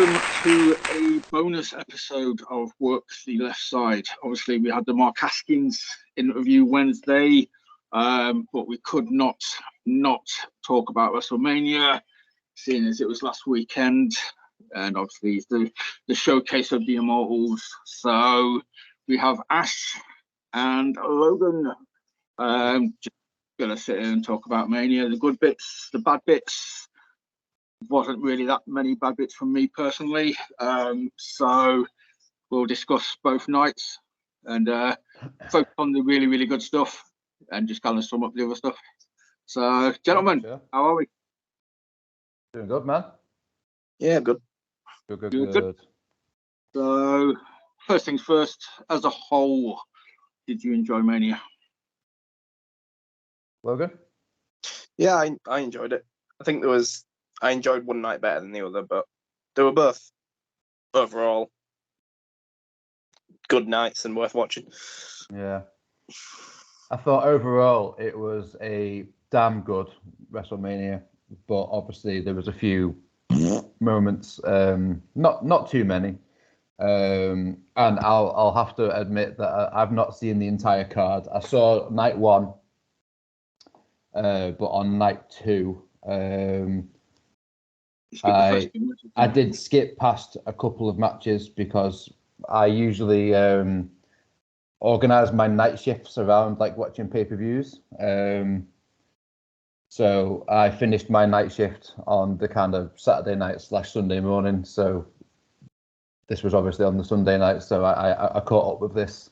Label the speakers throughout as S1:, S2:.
S1: welcome to a bonus episode of Work the Left Side. Obviously, we had the Mark Haskins interview Wednesday, but we could not talk about WrestleMania, seeing as it was last weekend, and obviously it's the showcase of the Immortals. So we have Ash and Logan. Just gonna sit here and talk about Mania, the good bits, the bad bits. Wasn't really that many bad bits from me personally, so we'll discuss both nights and focus on the really good stuff and just kind of sum up the other stuff. So, gentlemen,
S2: Sure.
S1: How are we?
S2: Doing good, man.
S3: Yeah, good.
S2: Good.
S1: So, first things first, as a whole, did you enjoy Mania?
S2: Logan?
S3: Yeah, I enjoyed it. I think I enjoyed one night better than the other, but they were both overall good nights and worth watching.
S2: Yeah. I thought overall it was a damn good WrestleMania, but obviously there was a few moments, not too many. And I'll have to admit that I've not seen the entire card. I saw night one, but on night two, I did skip past a couple of matches because I usually organise my night shifts around like watching pay-per-views. So I finished my night shift on the kind of Saturday night / Sunday morning. So this was obviously on the Sunday night. So I caught up with this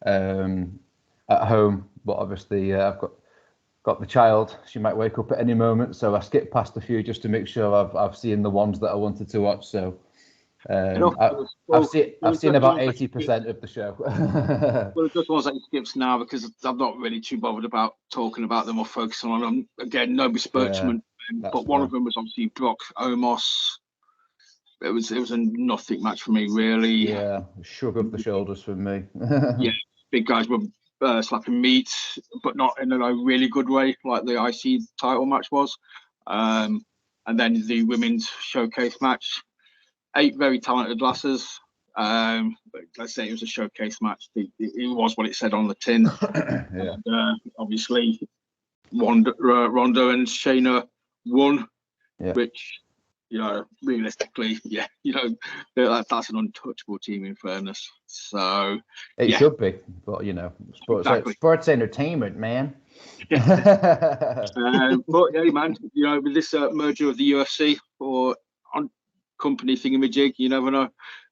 S2: at home. But obviously I've got the child. She might wake up at any moment. So I skipped past a few just to make sure I've seen the ones that I wanted to watch. So I've seen about 80% of the show.
S1: Well, just ones that you skips now because I'm not really too bothered about talking about them or focusing on them. Again, no besmirchment, but one of them was obviously Brock Omos. It was a nothing match for me, really.
S2: Yeah, shrug of the shoulders for me.
S1: Yeah, big guys were slapping meat, but not in a really good way, like the IC title match was. And then the women's showcase match. 8 very talented lasses. But let's say it was a showcase match. It was what it said on the tin.
S2: Yeah.
S1: And, obviously, Ronda and Shayna won, which, realistically, that's an untouchable team in fairness. So
S2: it should be, but sports entertainment, man.
S1: But yeah, man, with this merger of the UFC or on company thingamajig, you never know.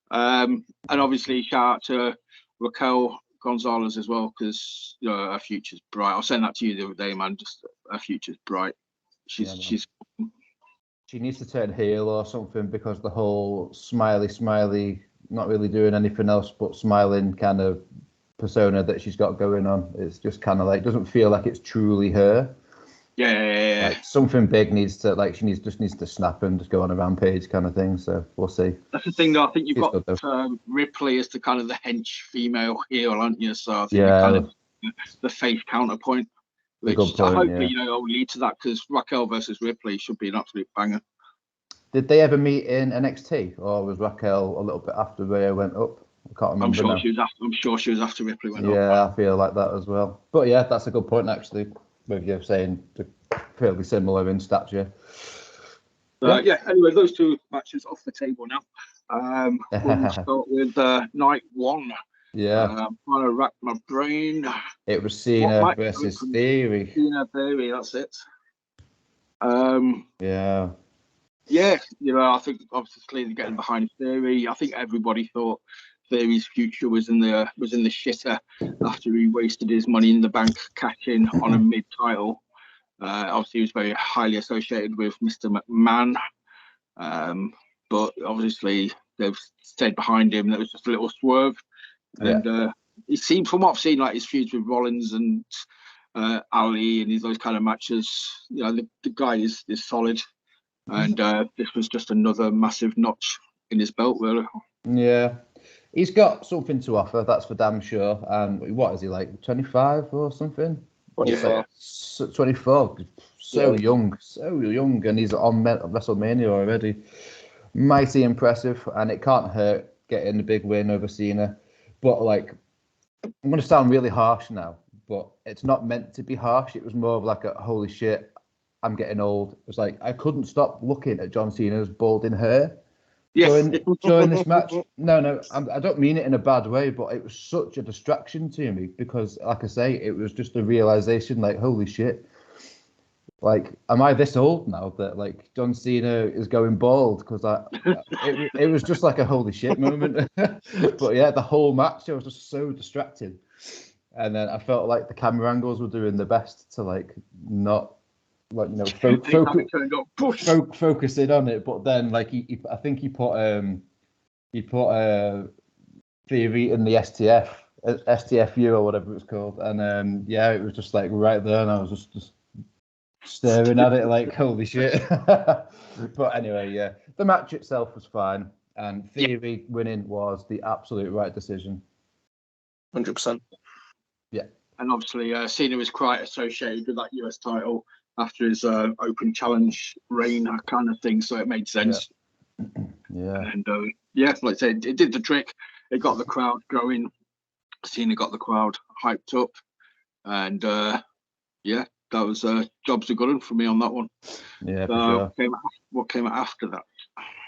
S1: And obviously shout out to Raquel Gonzalez as well, because her future's bright. I'll send that to you the other day, man. Just her future's bright. She
S2: needs to turn heel or something, because the whole smiley, not really doing anything else but smiling kind of persona that she's got going on, it's just kind of like, doesn't feel like it's truly her.
S1: Yeah.
S2: Like something big needs to, like, she needs to snap and just go on a rampage kind of thing. So we'll see.
S1: That's the thing, though. I think you've got Ripley as the kind of the hench female heel, aren't you? So I think you're kind of the face counterpoint, which hopefully will lead to that, because Raquel versus Ripley should be an absolute banger.
S2: Did they ever meet in NXT, or was Raquel a little bit after Rhea went up? I can't remember.
S1: I'm sure she was after Ripley went up.
S2: Yeah, I feel like that as well. But yeah, that's a good point actually, with you saying they're fairly similar in stature.
S1: Anyway, those two matches off the table now. We'll start with night one.
S2: Yeah.
S1: I'm trying to rack my brain.
S2: It was Cena versus Theory.
S1: Cena Theory, that's it.
S2: Yeah,
S1: I think obviously they're getting behind Theory. I think everybody thought Theory's future was in the shitter after he wasted his money in the bank cash-in on a mid-title. Obviously, he was very highly associated with Mr. McMahon, but obviously they've stayed behind him. There was just a little swerve, and it seemed, from what I've seen, like his feuds with Rollins and Ali and those kind of matches. The guy is solid. And this was just another massive notch in his belt, really. Yeah.
S2: He's got something to offer, that's for damn sure. And what is he, like 25 or something?
S3: 24.
S2: 24. So young. And he's on WrestleMania already. mighty impressive, and it can't hurt getting the big win over Cena. But like, I'm going to sound really harsh now, but it's not meant to be harsh. It was more of like a holy shit, I'm getting old. It was like I couldn't stop looking at John Cena's balding hair during this match. No, I don't mean it in a bad way, but it was such a distraction to me because, like I say, it was just a realization, like, holy shit. Like, am I this old now that like John Cena is going bald? Because it was just like a holy shit moment. But yeah, the whole match I was just so distracted, and then I felt like the camera angles were doing the best to like not like focusing on it. But then like I think he put Theory in the STFU or whatever it was called, and yeah, it was just like right there, and I was just staring at it like holy shit. But anyway, yeah, the match itself was fine, and Theory winning was the absolute right decision.
S3: 100%.
S2: Yeah,
S1: and obviously Cena was quite associated with that US title after his open challenge reign, that kind of thing, so it made sense.
S2: Yeah.
S1: And yeah, like I said, it did the trick. It got the crowd going. Cena got the crowd hyped up, and yeah, that was jobs are good one for me on that one.
S2: Yeah, for sure.
S1: What came after that?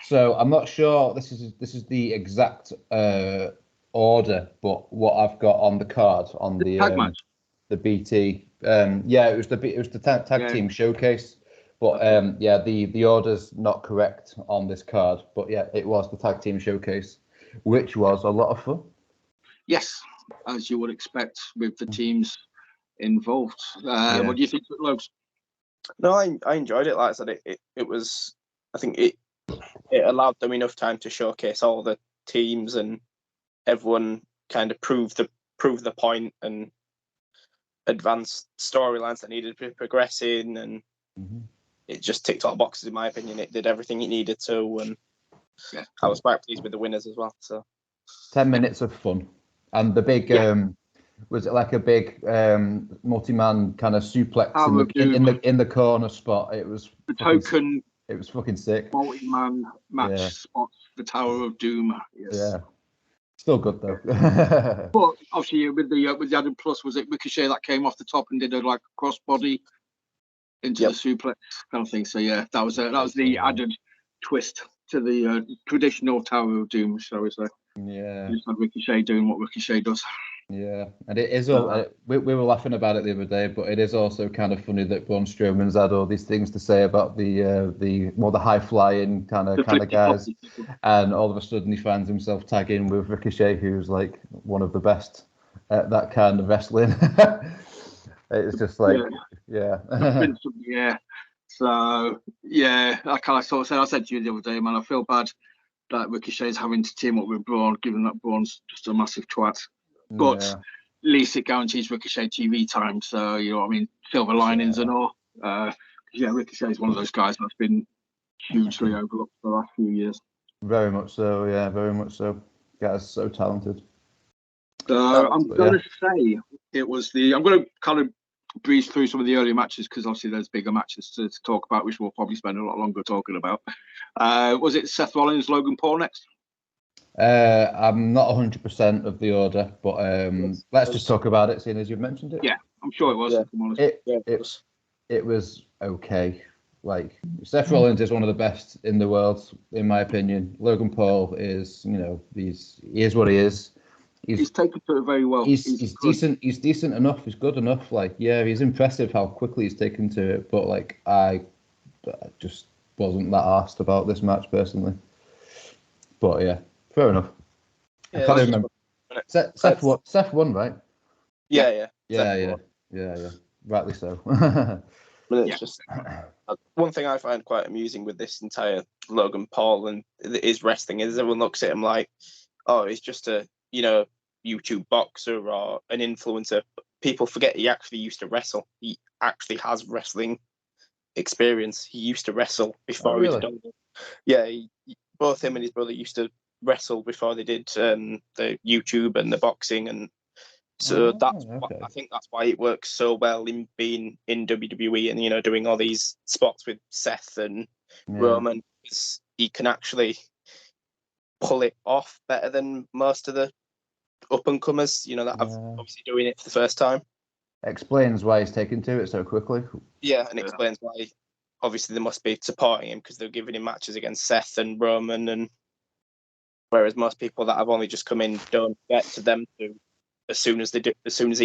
S2: So I'm not sure this is the exact order, but what I've got on the card on the
S1: tag match.
S2: The BT, yeah, it was the tag team showcase, but yeah, the order's not correct on this card, but yeah, it was the tag team showcase, which was a lot of fun. Yes,
S1: as you would expect with the teams involved. What do you think, Logs?
S3: No, I enjoyed it. Like I said, it was. I think it allowed them enough time to showcase all the teams and everyone kind of prove the point and advance storylines that needed to be progressing, and it just ticked all boxes in my opinion. It did everything it needed to, and I was quite pleased with the winners as well. So
S2: 10 minutes of fun, and the big was it like a big multi-man kind of suplex in the corner spot? It was
S1: the token.
S2: It was fucking sick.
S1: Multi-man match spots, the Tower of Doom. Yes.
S2: Yeah. Still good though.
S1: But obviously with the added plus, was it Ricochet that came off the top and did a like crossbody into the suplex kind of thing? So yeah, that was the added twist to the traditional Tower of Doom, shall we say?
S2: Yeah.
S1: Just had Ricochet doing what Ricochet does.
S2: Yeah, and it is all. We were laughing about it the other day, but it is also kind of funny that Braun Strowman's had all these things to say about the high flying kind of guys, and all of a sudden he finds himself tagging with Ricochet, who's like one of the best at that kind of wrestling. It's just like yeah.
S1: So yeah, I kind of sort of said, I said to you the other day, man, I feel bad that Ricochet's having to team up with Braun, given that Braun's just a massive twat. But at least it guarantees Ricochet TV time. So, you know what I mean? Silver linings and all. Ricochet is one of those guys that's been hugely overlooked for the last few years.
S2: Very much so, yeah. Very much so. Guy's so talented.
S1: So I'm going to say it was I'm going to kind of breeze through some of the earlier matches because obviously there's bigger matches to talk about, which we'll probably spend a lot longer talking about. Was it Seth Rollins, Logan Paul next?
S2: I'm not 100% of the order, but let's just talk about it, seeing as you've mentioned it.
S1: Yeah, I'm sure it was.
S2: It was okay. Like, Seth Rollins is one of the best in the world, in my opinion. Logan Paul is, he is what he is.
S1: He's taken to it very well.
S2: He's decent. He's decent enough. He's good enough. Like, yeah, he's impressive how quickly he's taken to it. But like, I just wasn't that arsed about this match personally. But yeah. Fair enough. I can't remember. Seth won, right?
S3: Yeah.
S2: Rightly so.
S3: But it's just one thing I find quite amusing with this entire Logan Paul and his wrestling is everyone looks at him like, oh, he's just a YouTube boxer or an influencer. People forget he actually used to wrestle. He actually has wrestling experience. He used to wrestle before he did all that. Yeah, both him and his brother used to wrestle before they did the YouTube and the boxing, and so I think that's why it works so well in being in WWE and doing all these spots with Seth and Roman. he can actually pull it off better than most of the up and comers, you know, that have obviously doing it for the first time.
S2: Explains why he's taken to it so quickly.
S3: Yeah, and explains why obviously they must be supporting him because they're giving him matches against Seth and Roman, and whereas most people that have only just come in don't get to them to as soon as he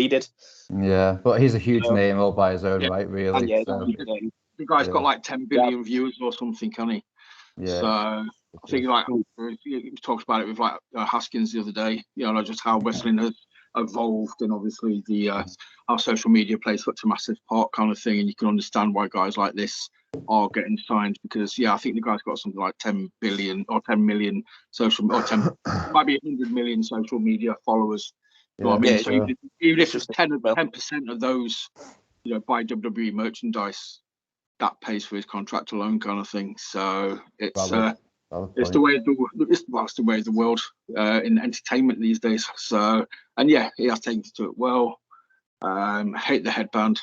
S3: did.
S2: Yeah, but he's a huge name all by his own right, really.
S3: And yeah,
S2: so.
S1: The guy's got like 10 billion viewers or something, can he?
S2: Yeah.
S1: So I think like he talks about it with like Haskins the other day, you know, just how wrestling has evolved, and obviously the how social media plays such a massive part, kind of thing, and you can understand why guys like this are getting signed, because I think the guy's got something like 10 billion or 10 million social, or 10 might be 100 million social media followers. You know what I mean? So even if it's 10% of those, you know, buy WWE merchandise, that pays for his contract alone, kind of thing. So it's the way of the way of the world in entertainment these days. So, and he has taken to it well. Hate the headband,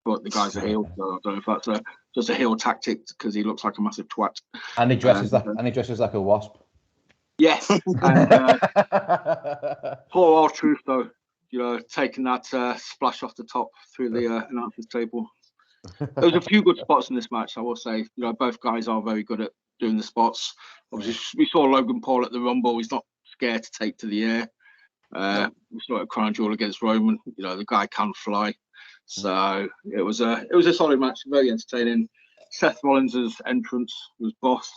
S1: but the guy's a heel, so I don't know if that's just a heel tactic because he looks like a massive twat.
S2: And he dresses like a wasp.
S1: Yes. And poor R-Truth though, you know, taking that splash off the top through the announcer's table. There was a few good spots in this match, I will say. You know, both guys are very good at doing the spots. Obviously, we saw Logan Paul at the Rumble. He's not scared to take to the air. We saw it at Crown Jewel against Roman. You know, the guy can fly. So it was a solid match, very entertaining. Seth Rollins' entrance was boss.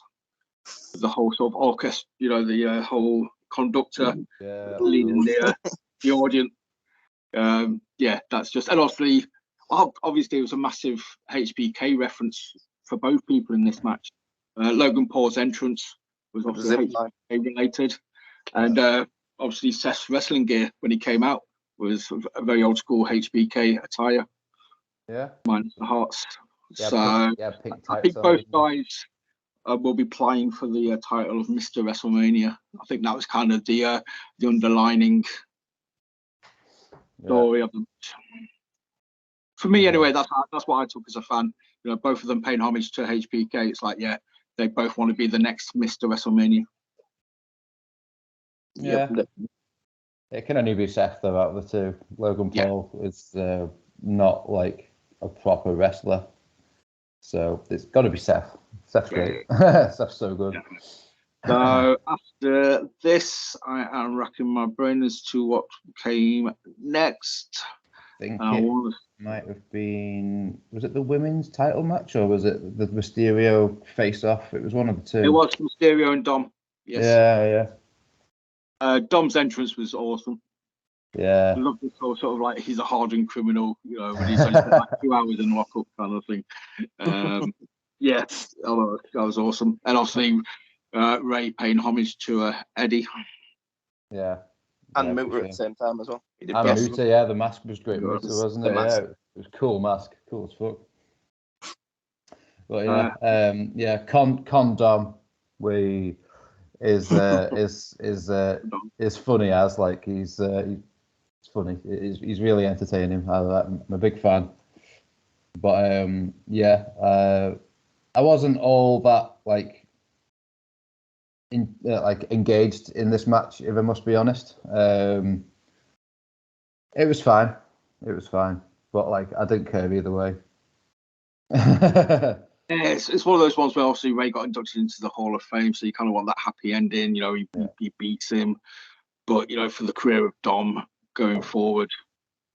S1: The whole sort of orchestra, you know, the whole conductor leading the audience. That's just, and obviously it was a massive HBK reference for both people in this match. Logan Paul's entrance was obviously HBK related, and obviously Seth's wrestling gear when he came out was a very old school HBK attire.
S2: Yeah,
S1: minus the hearts.
S2: Pink
S1: I think both guys will be playing for the title of Mr. WrestleMania. I think that was kind of the underlining story of the match. For me, anyway, that's what I took as a fan. You know, both of them paying homage to HBK. It's like, they both want to be the next Mr. WrestleMania.
S2: Yeah. It can only be Seth though out of the two. Logan Paul is not like a proper wrestler, so it's got to be Seth. Seth's great. Seth's so good.
S1: So after this, I am racking my brain as to what came next.
S2: I think it might have been, was it the women's title match or was it the Mysterio face-off? It was one of the two.
S1: It was Mysterio and Dom. Yes.
S2: Yeah.
S1: Dom's entrance was awesome.
S2: Yeah.
S1: I love this whole sort of like he's a hardened criminal, you know, when he's only spent like 2 hours in lockup kind of thing. That was awesome. And obviously Ray paying homage to Eddie.
S3: Yeah. And Muta at the same time as well.
S2: He did Muta, the mask was great. Muta, wasn't it? Yeah, it was a cool mask, cool as fuck. But Con Dom is funny as like he's funny. He's really entertaining. I'm a big fan. But I wasn't all that engaged in this match, if I must be honest. It was fine. But I didn't care either way.
S1: It's one of those ones where obviously Ray got inducted into the Hall of Fame, so you kind of want that happy ending. You know, he beats him, but you know, for the career of Dom going forward,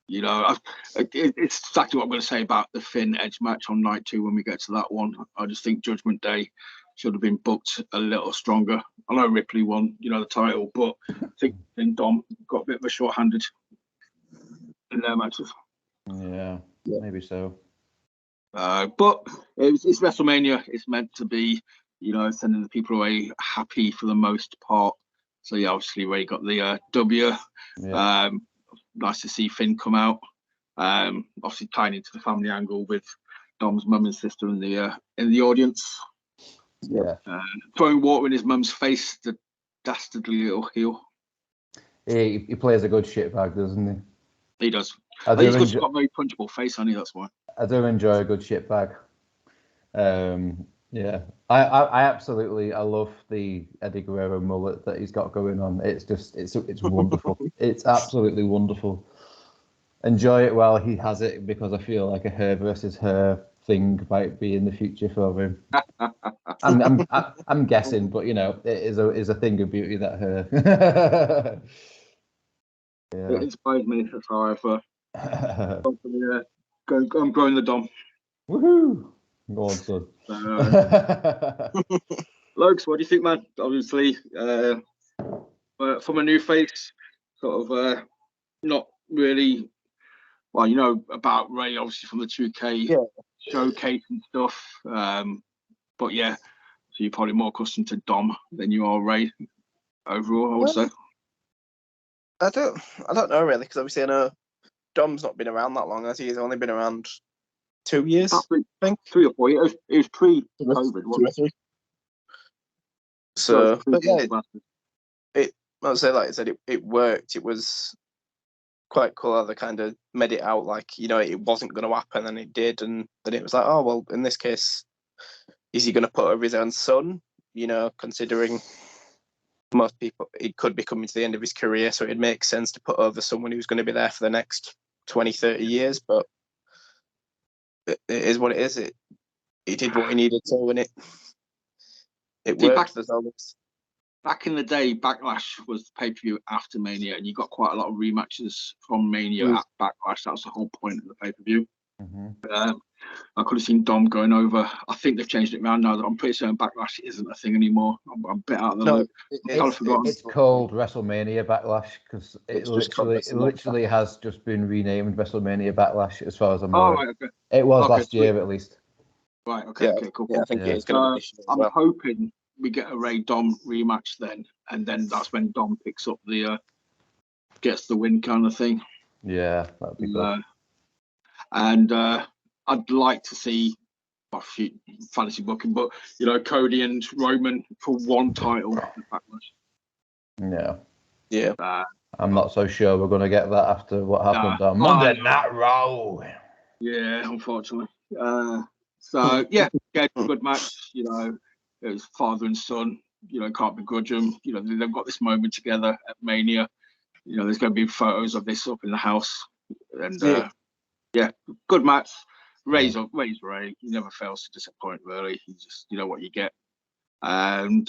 S1: you know, it's exactly what I'm going to say about the Finn Edge match on night 2 when we get to that one. I just think Judgment Day should have been booked a little stronger. I know Ripley won, you know, the title, but I think Dom got a bit of a short-handed in their matches.
S2: Yeah, maybe so.
S1: But it's WrestleMania. It's meant to be, you know, sending the people away happy for the most part. So obviously Ray got the W. Yeah. Nice to see Finn come out. Obviously tying into the family angle with Dom's mum and sister in the audience.
S2: Yeah.
S1: Throwing water in his mum's face, the dastardly little heel.
S2: He plays a good shitbag, doesn't he?
S1: He does. He's got a very punchable face, hasn't he? That's why.
S2: I do enjoy a good shitbag. Yeah, I absolutely love the Eddie Guerrero mullet that he's got going on. It's just it's wonderful. It's absolutely wonderful. Enjoy it while he has it, because I feel like a her versus her thing might be in the future for him. I'm guessing, but it is a thing of beauty that her.
S1: Yeah. It inspires me. That's how I'm growing the Dom.
S2: Woohoo! Go on, son.
S1: Lokes, what do you think, man? Obviously, from a new face, sort of not really. Well, about Ray, obviously from the 2K showcase and stuff. But yeah, so you're probably more accustomed to Dom than you are Ray overall, I would say.
S3: I don't know really, because obviously I know Dom's not been around that long, has he? He's only been around 2 years, I think.
S1: 3 or 4 years. It was pre-COVID, wasn't it?
S3: So, but yeah, I'd say, like I said, it worked. It was quite cool how they kind of made it out like, it wasn't going to happen, and it did. And then it was like, oh, well, in this case, is he going to put over his own son? Considering most people, it could be coming to the end of his career, so it makes sense to put over someone who's going to be there for the next 20, 30 years. But it is what it is. It did what he needed to, and it worked. There's always...
S1: Back in the day, Backlash was the pay-per-view after Mania, and you got quite a lot of rematches from Mania at Backlash. That was the whole point of the pay-per-view. I could have seen Dom going over. I think they've changed it around now. That I'm pretty certain Backlash isn't a thing anymore. I'm a bit out of the loop.
S2: It's called WrestleMania Backlash, because it literally has just been renamed WrestleMania Backlash, as far as I'm aware.
S1: Right, okay.
S2: It was last year at least.
S1: Right, okay, cool.
S3: Yeah, I think it is going to be.
S1: I'm hoping we get a Ray Dom rematch then, and then that's when Dom picks up gets the win kind of thing.
S2: Yeah, that'd be cool.
S1: And I'd like to see fantasy booking, but Cody and Roman for one title.
S2: Yeah. I'm not so sure we're going to get that after what happened on Monday Night Raw.
S1: Yeah, unfortunately. So yeah, good match. It was father and son. Can't begrudge them. They've got this moment together at Mania. There's going to be photos of this up in the house, and good match. Ray's Ray. He never fails to disappoint. Really, he's just what you get, and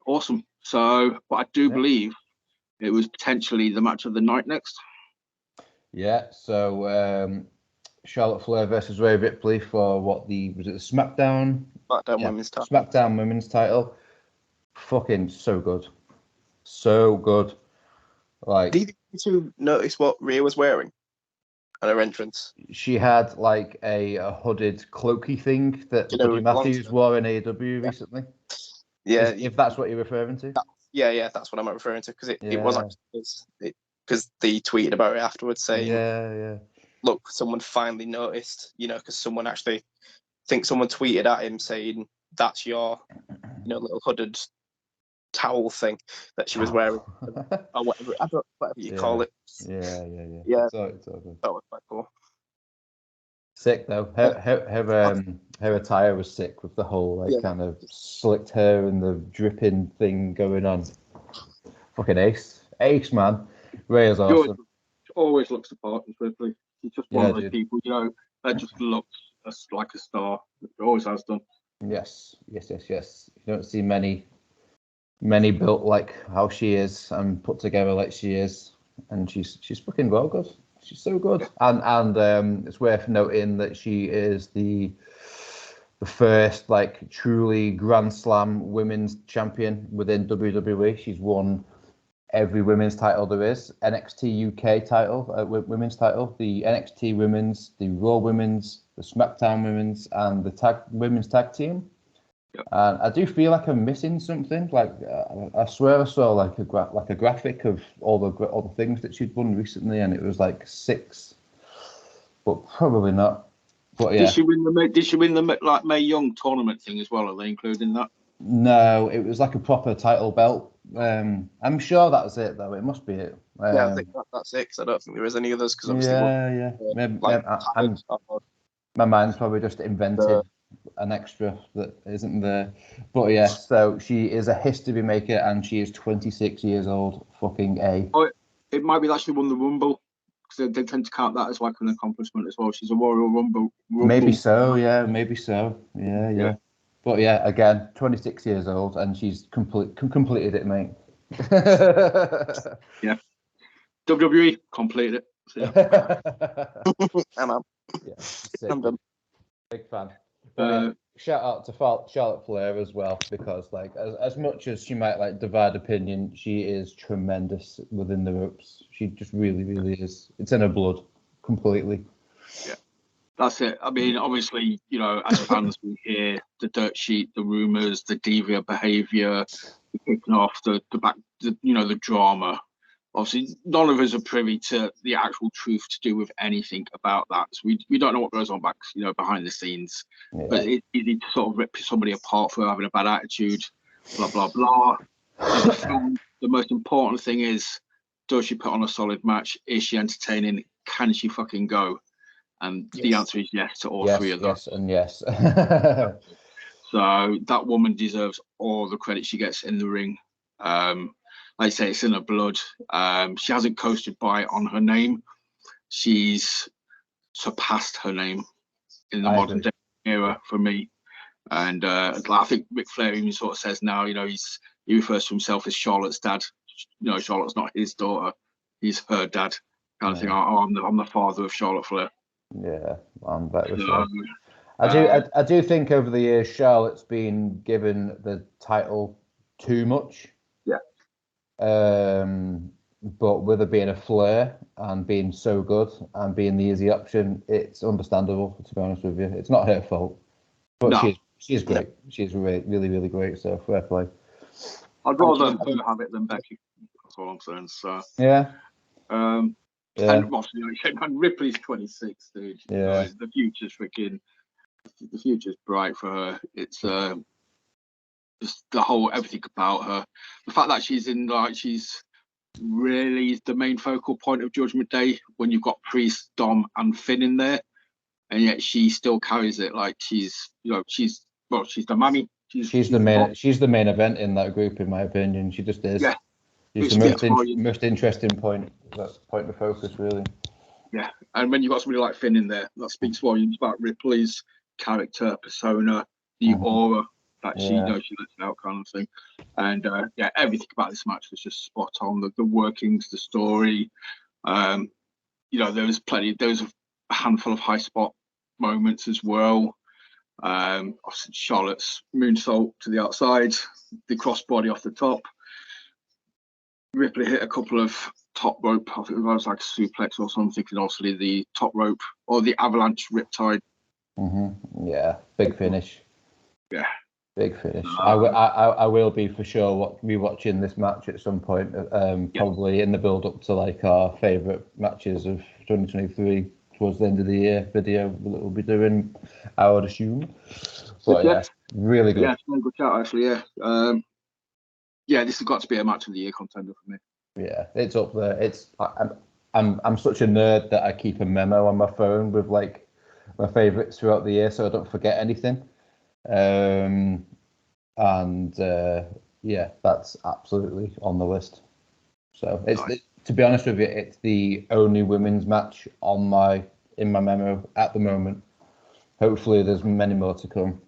S1: awesome. So, but I do believe it was potentially the match of the night next.
S2: Yeah. So. Charlotte Flair versus Rhea Ripley for was it the Smackdown?
S3: Women's title.
S2: Smackdown Women's title. Fucking so good. So good. Like,
S3: did you notice what Rhea was wearing at her entrance?
S2: She had like a hooded cloaky thing that Buddy Matthews wore in AEW recently.
S3: Yeah.
S2: If that's what you're referring to.
S3: Yeah, that's what I'm referring to, because it was actually because they tweeted about it afterwards saying, look, someone finally noticed, because someone tweeted at him saying that's your, little hooded towel thing that she was wearing, or whatever you call it.
S2: Yeah.
S3: That was quite cool.
S2: Sick though. Her attire was sick, with the whole kind of slicked hair and the dripping thing going on. Fucking ace, man. Ray is awesome.
S1: Always looks the part, especially. He's just one of those people, that just looks like a star. It always has done.
S2: Yes. You don't see many built like how she is and put together like she is, and she's fucking well good. She's so good, and it's worth noting that she is the first like truly Grand Slam women's champion within WWE. She's won every women's title there is, NXT UK title, women's title, the NXT women's, the Raw women's, the Smackdown women's, and the women's tag team. And I do feel like I'm missing something. Like I swear I saw like a graphic of all the things that she'd won recently, and it was like 6, but probably not. But yeah.
S1: Did she win the like Mae Young tournament thing as well? Are they including that?
S2: No, it was like a proper title belt. I'm sure that's it though. It must be it.
S3: I think that's it, because I don't think there is any others. Because obviously,
S2: my mind's probably just invented an extra that isn't there. But yeah, so she is a history maker, and she is 26 years old. Fucking A.
S1: Oh, it might be that she won the Rumble, because they tend to count that as like an accomplishment as well. She's a Royal Rumble.
S2: Maybe so, yeah. Maybe so, yeah.
S1: Yeah.
S2: But yeah, again, 26 years old, and she's completed it, mate.
S1: Yeah. WWE completed it. So, yeah.
S3: I'm out.
S2: Yeah, sick.
S3: I'm done.
S2: Big fan. Yeah, shout out to Charlotte Flair as well, because like as much as she might like divide opinion, she is tremendous within the ropes. She just really, really is. It's in her blood, completely.
S1: Yeah, that's it. I mean, obviously, you know, as fans, we hear the dirt sheet, the rumors, the deviant behavior, the kicking off, the drama. Obviously, none of us are privy to the actual truth to do with anything about that. So we don't know what goes on behind the scenes.
S2: Yeah.
S1: But it's easy to sort of rip somebody apart for having a bad attitude, blah, blah, blah. As a fan, the most important thing is, does she put on a solid match? Is she entertaining? Can she fucking go? And the answer is yes to all three of those.
S2: Yes, and yes.
S1: So that woman deserves all the credit she gets in the ring. Like I say, it's in her blood. She hasn't coasted by on her name. She's surpassed her name in the modern day era for me. And I think Ric Flair even sort of says now, you know, he refers to himself as Charlotte's dad. You know, Charlotte's not his daughter; he's her dad. Kind of thing. Oh, I'm the father of Charlotte Flair.
S2: Yeah, I'm better. I do think over the years Charlotte's been given the title too much.
S1: Yeah.
S2: But with her being a Flair and being so good and being the easy option, it's understandable, to be honest with you. It's not her fault. But she's great. She's really, really, really great. So fair play.
S1: I'd rather her have it than Becky. That's all I'm saying. So
S2: yeah.
S1: And obviously, and Ripley's 26, dude.
S2: Yeah.
S1: So the future's bright for her. It's just the whole everything about her. The fact that she's really the main focal point of Judgment Day when you've got Priest, Dom, and Finn in there, and yet she still carries it like she's the mammy.
S2: She's the main event in that group, in my opinion. She just is.
S1: Yeah.
S2: She's the most interesting point of focus, really.
S1: Yeah, and when you've got somebody like Finn in there, that speaks volumes about Ripley's character, persona, the aura that she lets out, kind of thing. And everything about this match was just spot on. The workings, the story. There was a handful of high spot moments as well. Charlotte's moonsault to the outside, the crossbody off the top. Ripley hit a couple of top rope. I think it was like a suplex or something, and obviously the top rope or the avalanche riptide.
S2: Yeah, big finish.
S1: Yeah,
S2: big finish. I will be for sure rewatching this match at some point. Probably in the build up to like our favourite matches of 2023 towards the end of the year video that we'll be doing, I would assume. But really good.
S1: Yeah, it's a very good shout actually. Yeah, this has got to be a match of the year contender for me.
S2: Yeah, it's up there. I'm such a nerd that I keep a memo on my phone with like my favourites throughout the year, so I don't forget anything. That's absolutely on the list. So to be honest with you, it's the only women's match in my memo at the moment. Hopefully, there's many more to come.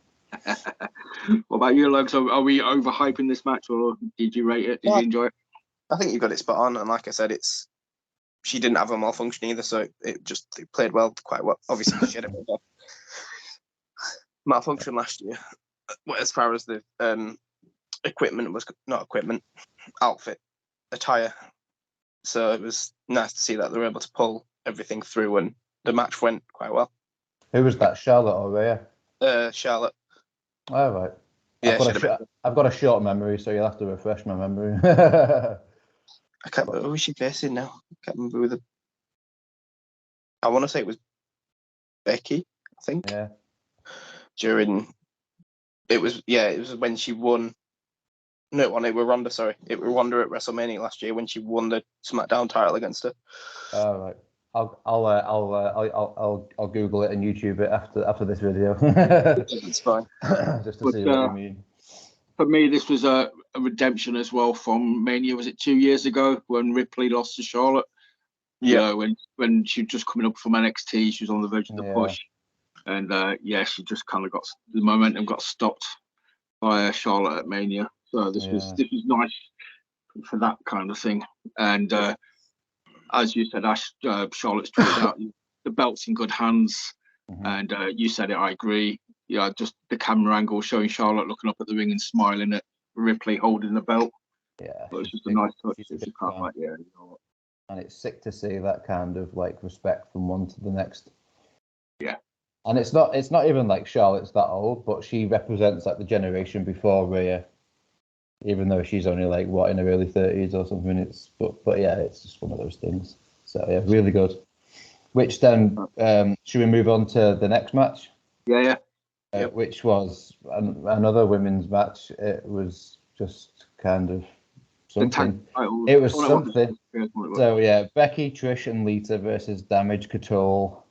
S1: What about you, Lugs? Are we overhyping this match, or did you rate it? Did you enjoy it?
S3: I think you got it spot on, and like I said, she didn't have a malfunction either, so it played quite well. Obviously, she had a malfunction last year. As far as the outfit, attire. So it was nice to see that they were able to pull everything through, and the match went quite well.
S2: Who was that, Charlotte or Rhea?
S3: Charlotte.
S2: Oh, right.
S3: Yeah,
S2: I've got a short memory, so you'll have to refresh my memory.
S3: I can't remember who she facing now. I can't remember who I want to say it was Becky, I think.
S2: Yeah.
S3: It was when she won. No, it was Ronda. Sorry, it was Ronda at WrestleMania last year when she won the SmackDown title against her.
S2: Oh, right. I'll Google it and YouTube it after this video.
S3: It's fine.
S2: Just to see what you mean.
S1: For me, this was a redemption as well from Mania. Was it 2 years ago when Ripley lost to Charlotte?
S3: Yeah.
S1: You know, when she was just coming up from NXT, she was on the verge of the push, and she just kind of got the momentum got stopped by Charlotte at Mania. So this was nice for that kind of thing. And as you said, Ash, Charlotte's tweeted out the belt's in good hands, and you said it. I agree. Yeah, just the camera angle showing Charlotte looking up at the ring and smiling at Ripley holding the belt.
S2: Yeah,
S1: but it's just a nice touch.
S2: You know what? And it's sick to see that kind of like respect from one to the next.
S1: Yeah.
S2: And it's not even like Charlotte's that old, but she represents like the generation before Rhea, even though she's only like in her early 30s or something. But yeah, it's just one of those things. So yeah, really good. Which then should we move on to the next match?
S1: Yeah.
S2: Which was another women's match. It was just kind of something. It was something. So yeah, Becky, Trish, and Lita versus Damage Control,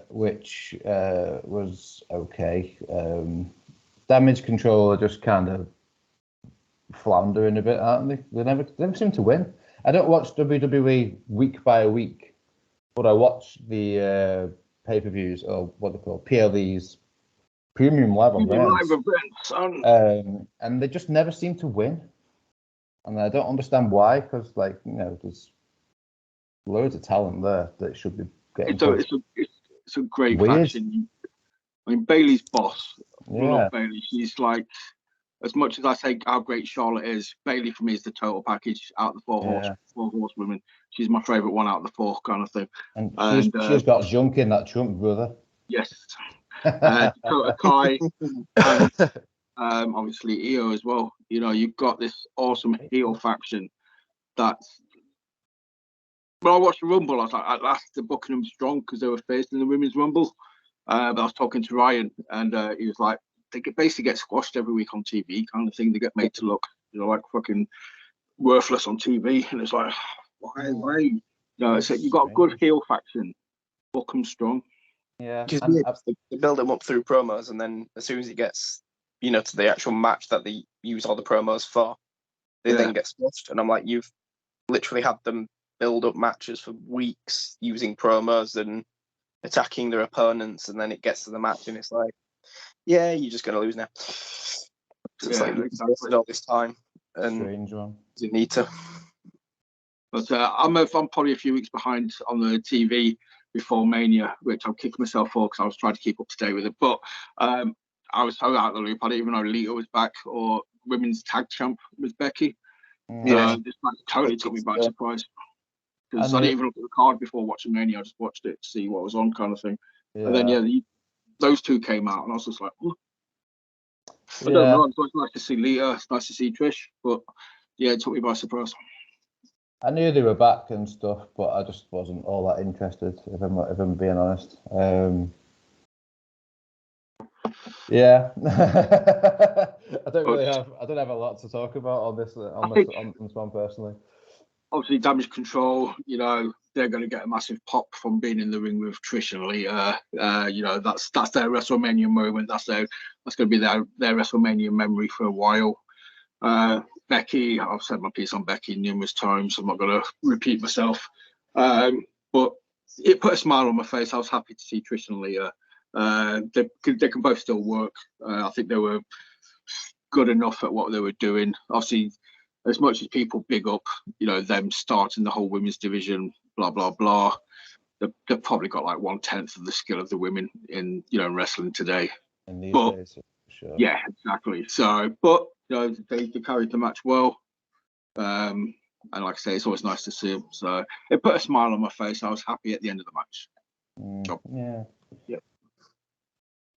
S2: which was okay. Damage Control are just kind of floundering a bit, aren't they? They never seem to win. I don't watch WWE week by week, but I watch the pay-per-views, or what they call PLEs, premium live events, and they just never seem to win. And I don't understand why, because there's loads of talent there that should be getting.
S1: It's a great faction. I mean, Bailey's boss.
S2: Yeah.
S1: Love Bailey. She's like, as much as I say how great Charlotte is, Bailey for me is the total package out of the four horsewomen. She's my favourite one out of the four, kind of thing.
S2: And she's got junk in that trunk, brother.
S1: Yes. Dakota Kai, and obviously Io as well. You know, you've got this awesome heel faction. That's. When I watched the Rumble, I was like, at last they're booking them strong because they were facing the Women's Rumble. But I was talking to Ryan, and he was like, they basically get squashed every week on TV, kind of thing. They get made to look, like fucking worthless on TV, and it's like, why? So you've got a good heel faction, book them strong.
S2: Yeah,
S3: they build them up through promos, and then as soon as it gets, to the actual match that they use all the promos for, they then get squashed. And I'm like, you've literally had them build up matches for weeks using promos and attacking their opponents, and then it gets to the match, and it's like, yeah, you're just going to lose now. So it's like, you've wasted all this time, and
S2: strange one.
S3: You need to.
S1: But I'm probably a few weeks behind on the TV before Mania, which I'll kick myself for because I was trying to keep up to date with it. But I was so out of the loop. I didn't even know Lita was back or women's tag champ was Becky. This match totally took me by surprise. Because I didn't even look at the card before watching Mania. I just watched it to see what was on, kind of thing. Yeah. And then those two came out, and I was just like, oh. I don't know. It's nice to see Lita. It's nice to see Trish, but it took me by surprise.
S2: I knew they were back and stuff, but I just wasn't all that interested. If I'm being honest. I don't have a lot to talk about on this one personally.
S1: Obviously, Damage Control, they're going to get a massive pop from being in the ring with Trish and Lita. That's their WrestleMania moment. That's going to be their WrestleMania memory for a while. Becky, I've said my piece on Becky numerous times. I'm not going to repeat myself. But it put a smile on my face. I was happy to see Trish and Lita. They can both still work. I think they were good enough at what they were doing. Obviously, as much as people big up, them starting the whole women's division, blah, blah, blah, they've probably got like 1/10 of the skill of the women in, wrestling today.
S2: In these days, for sure.
S1: Yeah, exactly. So, but, they carried the match well. And like I say, it's always nice to see them. So it put a smile on my face. I was happy at the end of the match.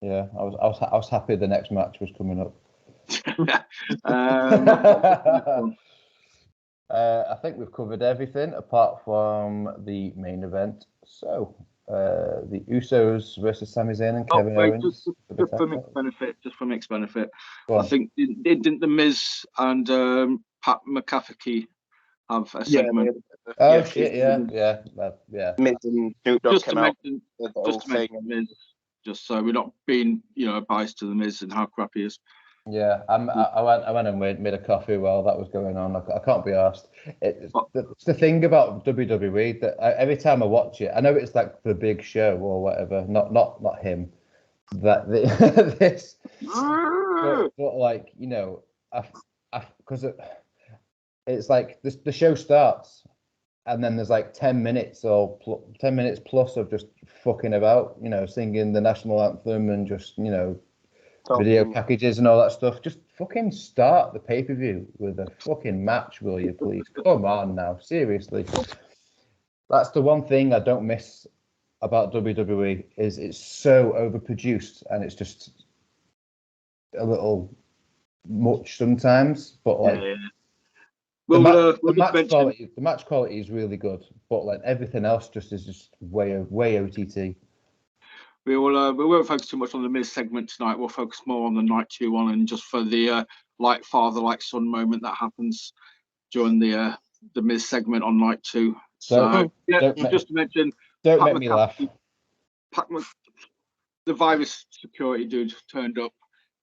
S2: Yeah, I was happy the next match was coming up. I think we've covered everything apart from the main event. So, the Usos versus Sami Zayn and Kevin Owens.
S1: Just for mixed benefit. I think didn't the Miz and Pat McAfee have a segment.
S2: Oh shit! Yeah.
S3: Miz and Snoop Dogg
S1: Just
S3: came
S1: to
S3: out
S1: mention,
S3: with the whole thing.
S1: Miz, just so we're not being, biased to the Miz and how crap he is.
S2: Yeah, I went and made a coffee while that was going on. I can't be arsed. It's the thing about WWE that every time I watch it, I know it's like the big show or whatever. Not him. That this, but like because it's like the show starts and then there's like 10 minutes or 10 minutes plus of just fucking about, singing the national anthem and just video packages and all that stuff. Just fucking start the pay-per-view with a fucking match, will you please? Come on now, seriously. That's the one thing I don't miss about WWE is it's so overproduced and it's just a little much sometimes. But like the match quality is really good, but like everything else is just way OTT.
S1: We won't focus too much on the Miz segment tonight. We'll focus more on the night 2 one, and just for the like father like son moment that happens during the Miz segment on night 2. So just to mention,
S2: don't make me laugh.
S1: The virus security dude turned up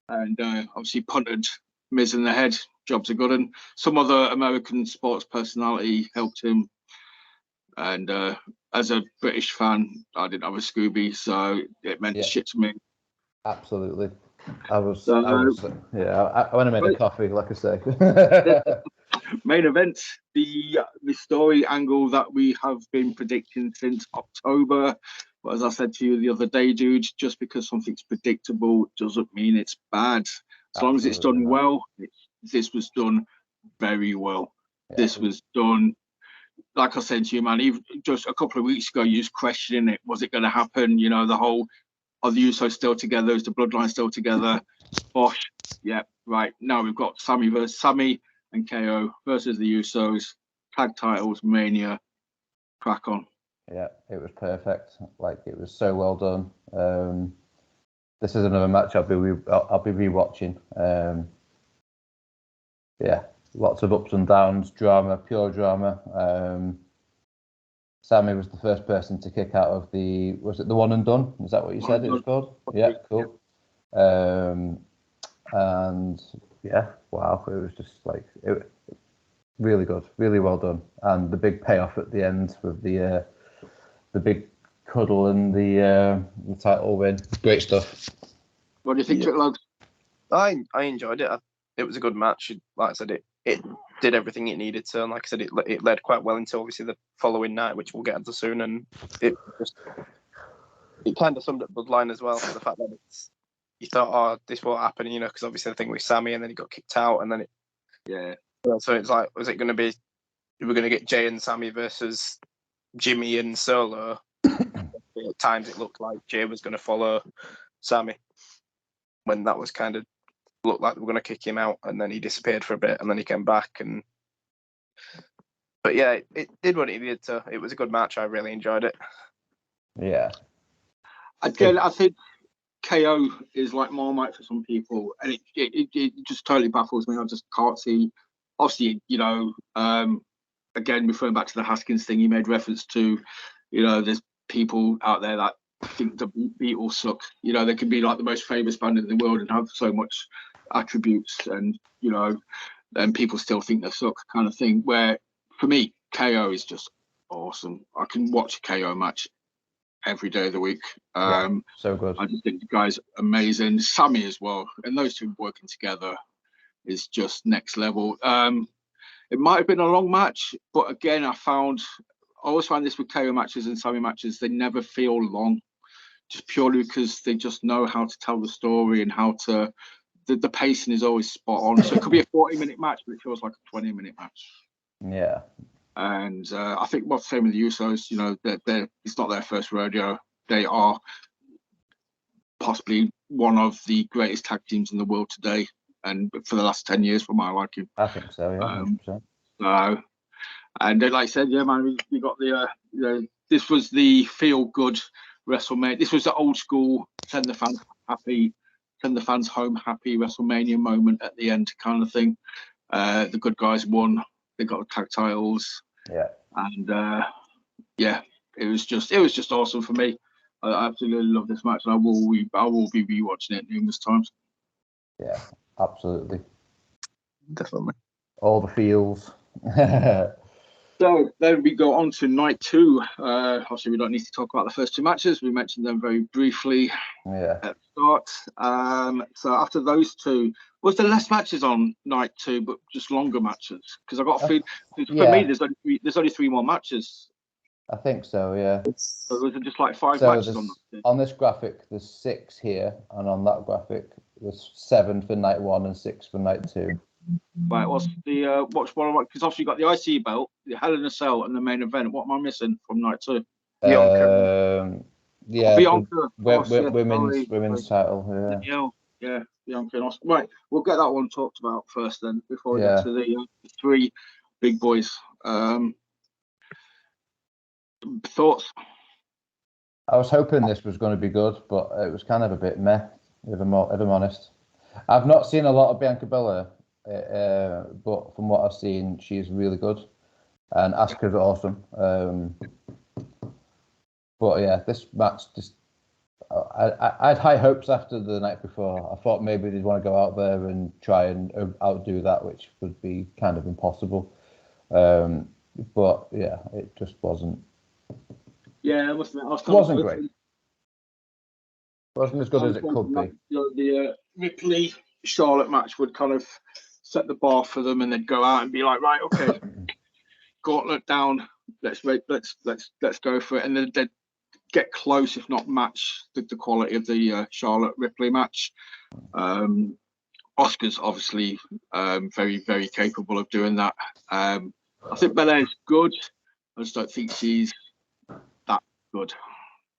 S1: and obviously punted Miz in the head. Jobs are good, and some other American sports personality helped him. And as a British fan, I didn't have a Scooby, so it meant shit to me.
S2: Absolutely. I went and made a coffee, like I say.
S1: Main event, the story angle that we have been predicting since October. But as I said to you the other day, dude, just because something's predictable doesn't mean it's bad. As long as it's done well, this was done very well. Yeah. This was done, like I said to you, man, even just a couple of weeks ago, you was questioning it. Was it going to happen? The whole, are the Usos still together? Is the bloodline still together? Bosh. Yeah, right. Now we've got Sammy and KO versus the Usos. Tag titles, Mania. Crack on.
S2: Yeah, it was perfect. Like, it was so well done. This is another match I'll be rewatching. Lots of ups and downs, drama, pure drama. Sammy was the first person to kick out of was it the one and done? Is that what you said it was called? Yeah, cool. And yeah, wow, it was just like really good, really well done, and the big payoff at the end with the big cuddle and the title win. Great stuff.
S1: What do you think, Lugs?
S3: I enjoyed it. It was a good match. Like I said, it did everything it needed to, and like I said, it led quite well into obviously the following night, which we'll get into soon. And it kind of summed up Bloodline as well, for the fact that you thought, this won't happen, because obviously the thing with Sammy, and then he got kicked out, and then so it's like, was it going to be, we're going to get Jay and Sammy versus Jimmy and Solo? At times it looked like Jay was going to follow Sammy, when that was kind of looked like they were going to kick him out, and then he disappeared for a bit, and then he came back. But yeah, it did what it needed to. It was a good match. I really enjoyed it.
S2: Yeah.
S1: Again, I think KO is like Marmite for some people, and it just totally baffles me. I just can't see. Obviously, again, referring back to the Haskins thing, he made reference to, there's people out there that think the Beatles suck. They can be like the most famous band in the world and have so much attributes, and and people still think they suck, kind of thing. Where for me, KO is just awesome. I can watch a KO match every day of the week.
S2: So good.
S1: I just think the guy's amazing. Sammy as well, and those two working together is just next level. It might have been a long match, but again, I always find this with KO matches and Sammy matches, they never feel long, just purely because they just know how to tell the story and how to, the pacing is always spot on. So it could be a 40-minute match, but it feels like a 20-minute match.
S2: Yeah.
S1: And I think what's the same with the Usos, it's not their first rodeo. They are possibly one of the greatest tag teams in the world today, and for the last 10 years, for my liking.
S2: I think so, yeah. 100%.
S1: And like I said, yeah, man, we got this was the feel-good WrestleMania. This was the old school, send the fans home happy WrestleMania moment at the end kind of thing. The good guys won. They got the tag titles.
S2: Yeah.
S1: And it was just awesome for me. I absolutely love this match, and I will be rewatching it numerous times.
S2: Yeah, absolutely.
S3: Definitely.
S2: All the feels.
S1: So then we go on to night 2. Obviously, we don't need to talk about the first 2 matches. We mentioned them very briefly at the start. So after those 2, was there less matches on night 2, but just longer matches? Because I got a feeling for me, there's only 3 more matches.
S2: I think so, yeah.
S1: So those are just like 5 matches
S2: on this graphic. There's 6 here, and on that graphic, there's 7 for night 1 and 6 for night 2.
S1: Right, what's the because obviously you got the IC belt, the Hell in a Cell, and the main event. What am I missing from night 2?
S3: Bianca.
S1: Bianca,
S2: women's title.
S1: Yeah, Bianca and Oscar. Right, we'll get that one talked about first, then, before we get to the 3 big boys. Thoughts?
S2: I was hoping this was going to be good, but it was kind of a bit meh, if I'm honest. I've not seen a lot of Bianca Belair, but from what I've seen, she's really good, and Asuka's awesome. But yeah, this match I had high hopes after the night before. I thought maybe they'd want to go out there and try and outdo that, which would be kind of impossible. But yeah, it just wasn't.
S1: Yeah, it wasn't
S2: great. Wasn't as good as it could be.
S1: The Ripley Charlotte match would kind of set the bar for them, and they'd go out and be like, right, okay, gauntlet down, let's go for it, and then they'd get close, if not match the quality of the Charlotte Ripley match. Oscar's obviously very, very capable of doing that. I think Belair's good. I just don't think she's that good.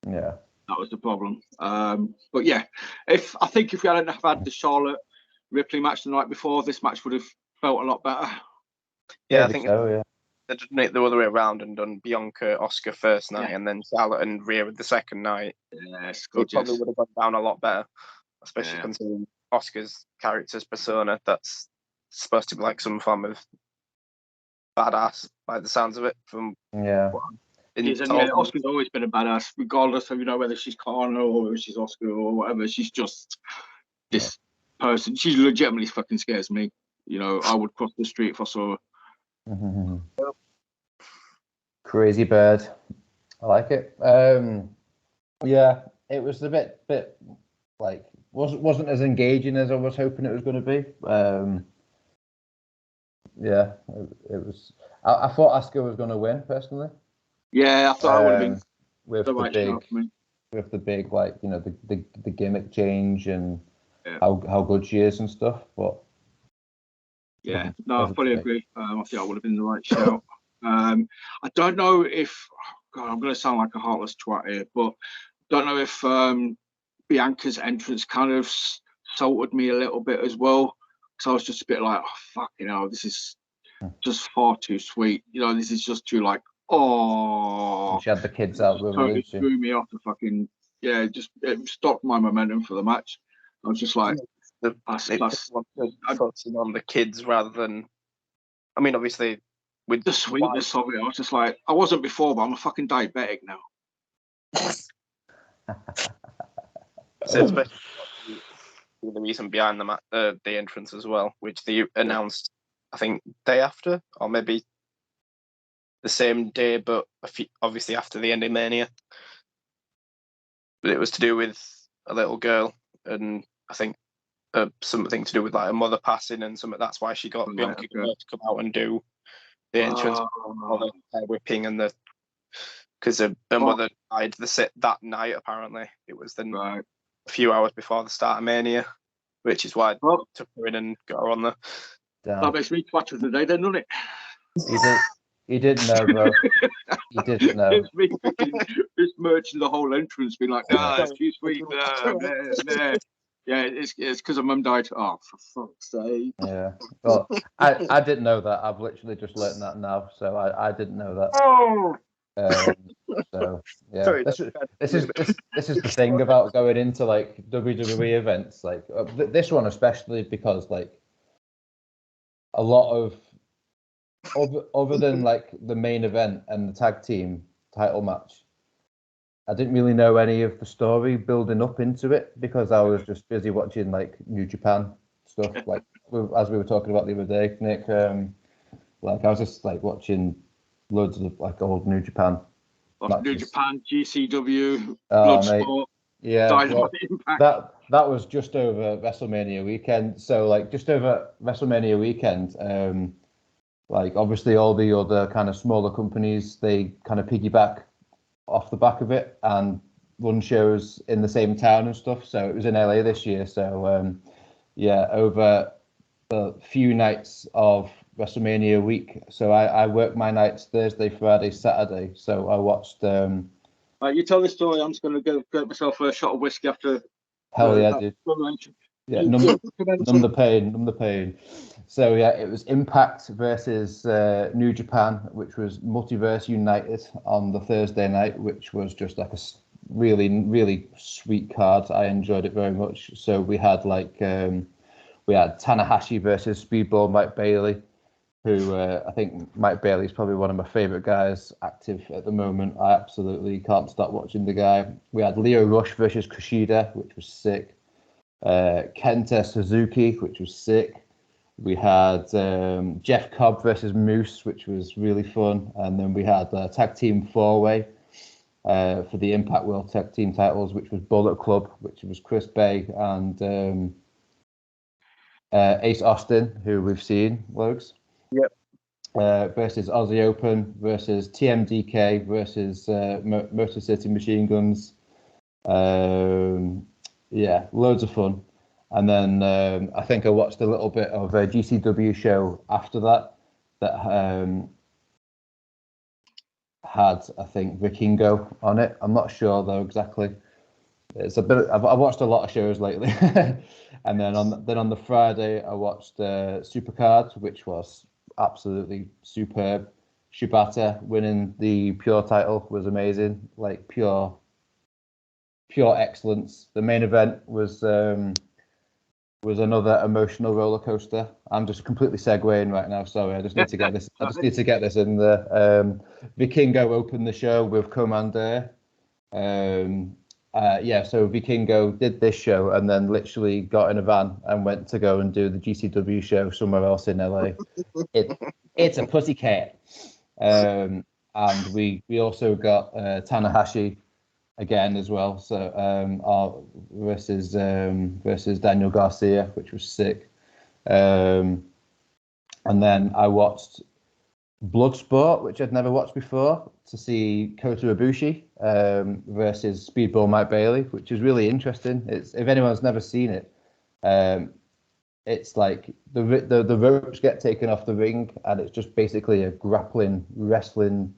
S2: Yeah.
S1: That was the problem. But yeah, if we hadn't have had the Charlotte Ripley match the night before, this match would have felt a lot better.
S3: Yeah, I think so. Yeah, they did it the other way around and done Bianca Oscar first night, and then Charlotte and Rhea with the second night.
S1: Yes,
S3: it probably would have gone down a lot better, especially considering Oscar's character's persona. That's supposed to be like some form of badass, by the sounds of it.
S1: Oscar's always been a badass, regardless of whether she's Kana or whether she's Oscar or whatever. She's just this person. She legitimately fucking scares me. I would cross the street if I saw her.
S2: Crazy bird. I like it. Yeah, it was a bit like wasn't as engaging as I was hoping it was going to be. Yeah, it was. I thought Asuka was going to win personally.
S1: Yeah, I thought I would have been
S2: with the big like the gimmick change and how good she is and stuff. But
S1: yeah, no, I fully agree. I think I would have been the right shout. I don't know if I'm going to sound like a heartless twat here, but I don't know if Bianca's entrance kind of salted me a little bit as well, because I was just a bit like, oh fucking hell, this is just far too sweet. This is just too like. Oh,
S2: she had the kids out with her.
S1: Totally threw me off the fucking. Yeah, it stopped my momentum for the match. I was just like,
S3: focusing on the kids rather than. I mean, obviously, with
S1: the sweetness of it, I was just like, I wasn't before, but I'm a fucking diabetic now.
S3: So especially the reason behind the entrance as well, which they announced, I think, day after, or maybe the same day, but obviously after the end of Mania. But it was to do with a little girl, and I think something to do with like a mother passing, and that's why she got Bianca to come out and do the entrance, or the hair whipping, and because her mother died that night. Apparently, it was then a few hours before the start of Mania, which is why I took her in and got her on there.
S1: That makes me twat of the day, then, doesn't it?
S2: He didn't know, bro. He didn't know.
S1: It's me just merging the whole entrance, being like, it's too sweet. Yeah, it's because her mum died. Oh, for fuck's sake.
S2: Yeah. Well, I didn't know that. I've literally just learned that now, so I didn't know that.
S1: Oh.
S2: So yeah, this is the thing about going into like WWE events, like this one especially, because like a lot of other than like the main event and the tag team title match, I didn't really know any of the story building up into it because I was just busy watching like New Japan stuff, like as we were talking about the other day, Nick. Like I was just like watching loads of like old New Japan matches.
S1: New Japan, GCW,
S2: Bloodsport. Yeah,
S1: Dynamite Impact.
S2: That was just over WrestleMania weekend. So like just over WrestleMania weekend, like obviously all the other kind of smaller companies, they kind of piggyback off the back of it and run shows in the same town and stuff. So it was in LA this year. So yeah, over the few nights of WrestleMania week. So I work my nights Thursday, Friday, Saturday. So I watched.
S1: You tell the story. I'm just going to go get myself a shot of whiskey after.
S2: Hell yeah, dude. Yeah, numb the pain. So yeah, it was Impact versus New Japan, which was Multiverse United on the Thursday night, which was just like a really, really sweet card. I enjoyed it very much. So we had like we had Tanahashi versus Speedball Mike Bailey, who I think Mike Bailey is probably one of my favorite guys active at the moment. I absolutely can't stop watching the guy. We had Lio Rush versus Kushida, which was sick. Kenta Suzuki, which was sick. We had Jeff Cobb versus Moose, which was really fun. And then we had tag team 4-way for the Impact World Tag Team titles, which was Bullet Club, which was Chris Bay and Ace Austin, who we've seen, Logs.
S3: Yep.
S2: Versus Aussie Open versus TMDK versus Motor City Machine Guns. Yeah, loads of fun. And then I think I watched a little bit of a GCW show after that had, I think, Vikingo on it. I'm not sure though exactly. It's a bit. I've watched a lot of shows lately. And then on the Friday I watched Supercard, which was absolutely superb. Shibata winning the Pure title was amazing, like pure excellence. The main event was another emotional roller coaster. I'm just completely segueing right now. Sorry, I just need to get this. I just need to get this in there. Vikingo opened the show with Commander. So Vikingo did this show and then literally got in a van and went to go and do the GCW show somewhere else in LA. It's a pussycat. And we also got Tanahashi again as well, so versus Daniel Garcia, which was sick. And then I watched Bloodsport, which I'd never watched before, to see Kota Ibushi versus Speedball Mike Bailey, which is really interesting. It's, if anyone's never seen it, it's like the ropes get taken off the ring and it's just basically a grappling wrestling.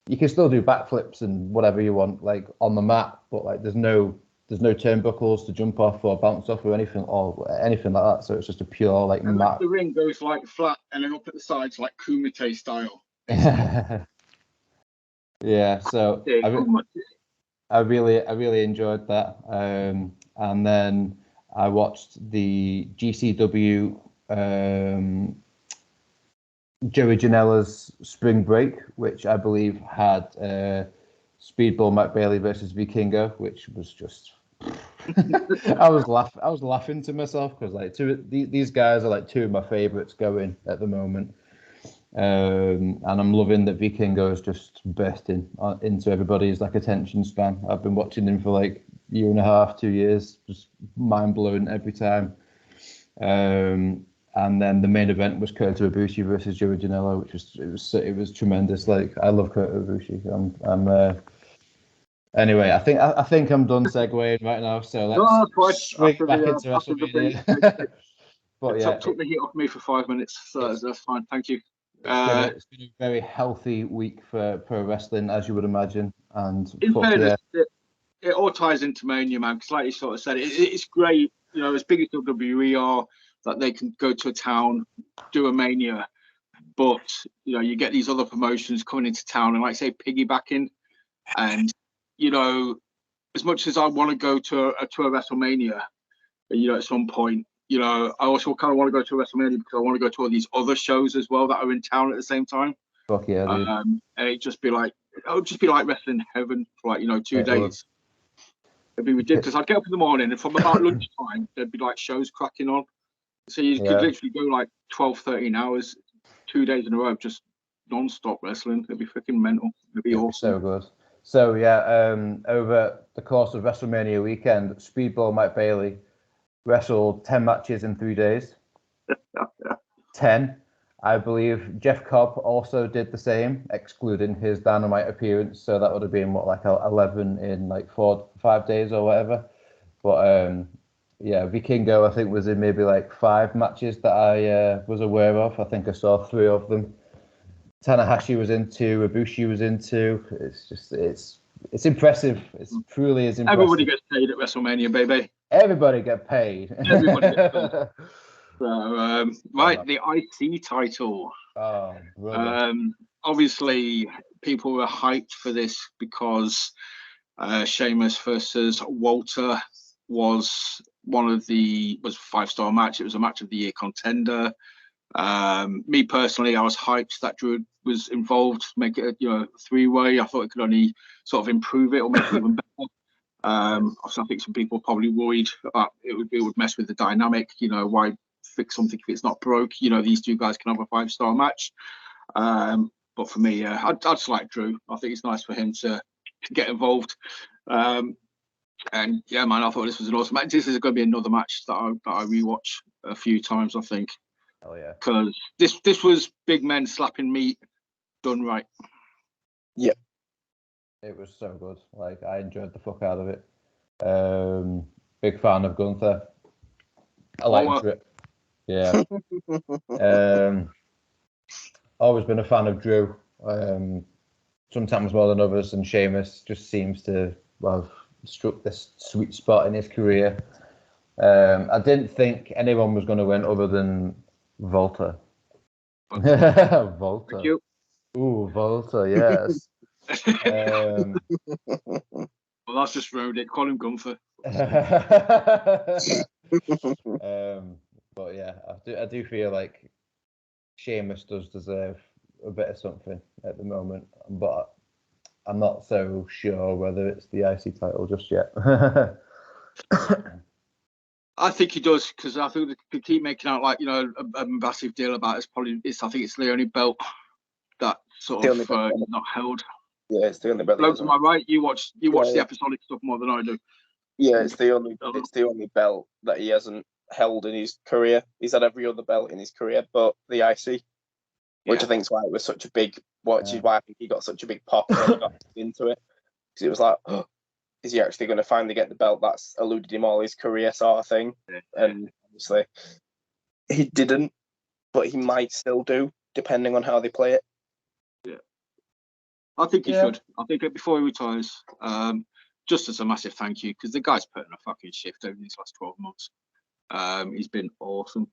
S2: You can still do backflips and whatever you want, like on the mat, but like there's no turnbuckles to jump off or bounce off or anything like that. So it's just a pure like
S1: and
S2: mat.
S1: The ring goes like flat and then up at the sides like Kumite style.
S2: Yeah, so I really enjoyed that. And then I watched the GCW Joey Janela's Spring Break, which I believe had Speedball Mike Bailey versus Vikingo, which was just I was laughing to myself because like these guys are like two of my favorites going at the moment. And I'm loving that Vikingo is just bursting into everybody's like attention span. I've been watching him for like a year and a half, 2 years, just mind blowing every time. And then the main event was Kota Ibushi versus Joey Janela, which was tremendous. Like I love Kota Ibushi. Anyway, I think I'm done segueing right now. So let's swing back into WrestleMania. But yeah,
S1: took the heat off me for 5 minutes, so that's fine. Thank you.
S2: It's been a very healthy week for pro wrestling, as you would imagine. And
S1: in fairness, it all ties into Mania, man. Because like you sort of said, it's great. You know, as big as WWE are, that they can go to a town, do a Mania, but you know, you get these other promotions coming into town and, like say, piggybacking. And you know, as much as I want to go to a WrestleMania, you know, at some point, you know, I also kind of want to go to WrestleMania because I want to go to all these other shows as well that are in town at the same time.
S2: Fuck yeah, dude.
S1: And it would just be like wrestling heaven for like, you know, 2 days. It'd be ridiculous. I'd get up in the morning and from about lunchtime, there'd be like shows cracking on. So you could literally go like 12, 13 hours, 2 days in a row, just non-stop wrestling. It'd be freaking mental. It'd be awesome.
S2: So good. So yeah, over the course of WrestleMania weekend, Speedball Mike Bailey wrestled 10 matches in 3 days. 10. I believe Jeff Cobb also did the same, excluding his Dynamite appearance. So that would have been like 11 in like 5 days or whatever. But yeah, Vikingo I think was in maybe like 5 matches that I was aware of. I think I saw 3 of them. Tanahashi was into, Ibushi was into. It's impressive. It truly is impressive.
S1: Everybody gets paid at WrestleMania, baby.
S2: Everybody get paid.
S1: Everybody gets paid. So, right, the IC title.
S2: Oh,
S1: obviously, people were hyped for this because Sheamus versus Walter was a 5-star match. It was a match of the year contender. Me personally, I was hyped that Drew was involved, make it a 3-way. I thought it could only sort of improve it or make it even better. Also, I think some people are probably worried about it would mess with the dynamic. You know, why fix something if it's not broke? You know, these 2 guys can have a 5-star match. But for me, I'd just like Drew. I think it's nice for him to get involved. And yeah, man, I thought this was an awesome match. This is going to be another match that I rewatch a few times, I think.
S2: Oh yeah.
S1: Because this was big men slapping meat done right.
S3: Yeah.
S2: It was so good. Like, I enjoyed the fuck out of it. Big fan of Gunther. I like it. Yeah. Always been a fan of Drew. Sometimes more than others, and Sheamus just seems to have struck this sweet spot in his career. I didn't think anyone was going to win other than Volta. Volta.
S1: Thank you.
S2: Ooh, Volta, yes.
S1: Well, that's just ruined it. Call him Gunther.
S2: But yeah, I do feel like Sheamus does deserve a bit of something at the moment, but I'm not so sure whether it's the IC title just yet.
S1: I think he does, because I think they keep making out like, a massive deal about it. I think it's the only belt that sort of not held.
S3: Yeah, it's the only belt.
S1: Am I right? You watch the episodic stuff more than I do.
S3: Yeah, it's the only belt that he hasn't held in his career. He's had every other belt in his career, but the IC, which I think is why it was such a big. Which is why I think he got such a big pop when he got into it, because it was like, oh, is he actually going to finally get the belt that's eluded him all his career, sort of thing? And obviously, he didn't, but he might still do, depending on how they play it.
S1: Yeah, I think he should. I think before he retires, just as a massive thank you, because the guy's put in a fucking shift over these last 12 months. He's been awesome.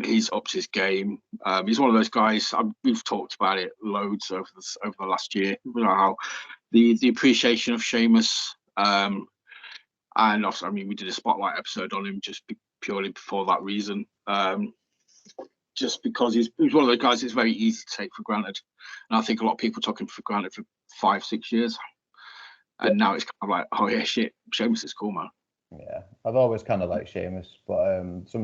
S1: He's upped his game. He's one of those guys. We've talked about it loads over the last year. You know how the appreciation of Sheamus, and also, we did a spotlight episode on him just purely for that reason. Just because he's one of those guys it's very easy to take for granted, and I think a lot of people took him for granted for 5-6 years, and now it's kind of like, oh yeah, shit, Sheamus is cool, man.
S2: Yeah, I've always kind of liked Sheamus, but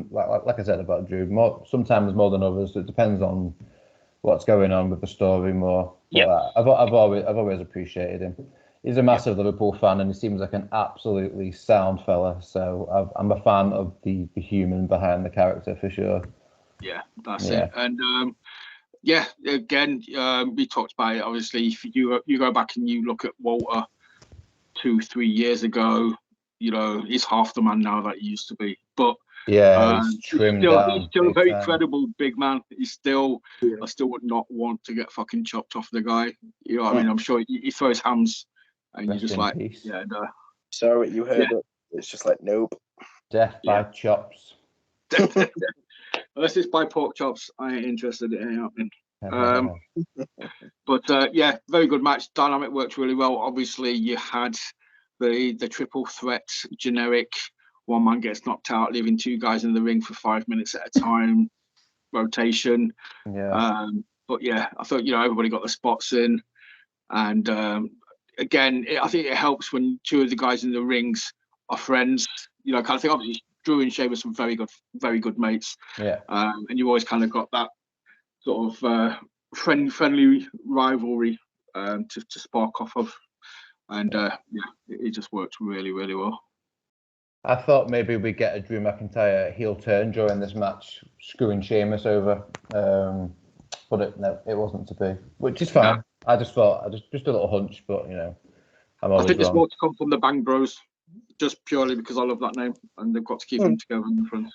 S2: like I said about Drew, sometimes more than others. It depends on what's going on with the story more. Yeah, I've always appreciated him. He's a massive Liverpool fan, and he seems like an absolutely sound fella. So I'm a fan of the human behind the character for sure.
S1: Yeah, that's it. And again, we talked about it. Obviously, if you go back and you look at Walter 2-3 years ago, he's half the man now that he used to be. But
S2: he's trimmed down.
S1: He's still a very credible big man. I still would not want to get fucking chopped off the guy. You know what I mean? I'm sure he throws hams, and you're just like, peace. Yeah, no.
S3: Sorry, you heard it. It's just like, nope.
S2: Death by chops.
S1: Unless it's by pork chops, I ain't interested. It ain't happening. But very good match. Dynamic worked really well. Obviously, you had the triple threat generic one man gets knocked out, leaving 2 guys in the ring for 5 minutes at a time, rotation.
S2: Yeah.
S1: But yeah, I thought, everybody got the spots in. And again, I think it helps when 2 of the guys in the rings are friends. Kind of thing. Obviously, Drew and Sheamus are very good mates.
S2: Yeah.
S1: And you always kind of got that sort of friendly rivalry to spark off of. And it just worked really, really well.
S2: I thought maybe we'd get a Drew McIntyre heel turn during this match, screwing Sheamus over. But it wasn't to be, which is fine. No. I just thought, just a little hunch, but I'm always
S1: I think
S2: wrong.
S1: there's more to come from the Bang Bros, just purely because I love that name, and they've got to keep them together in the front.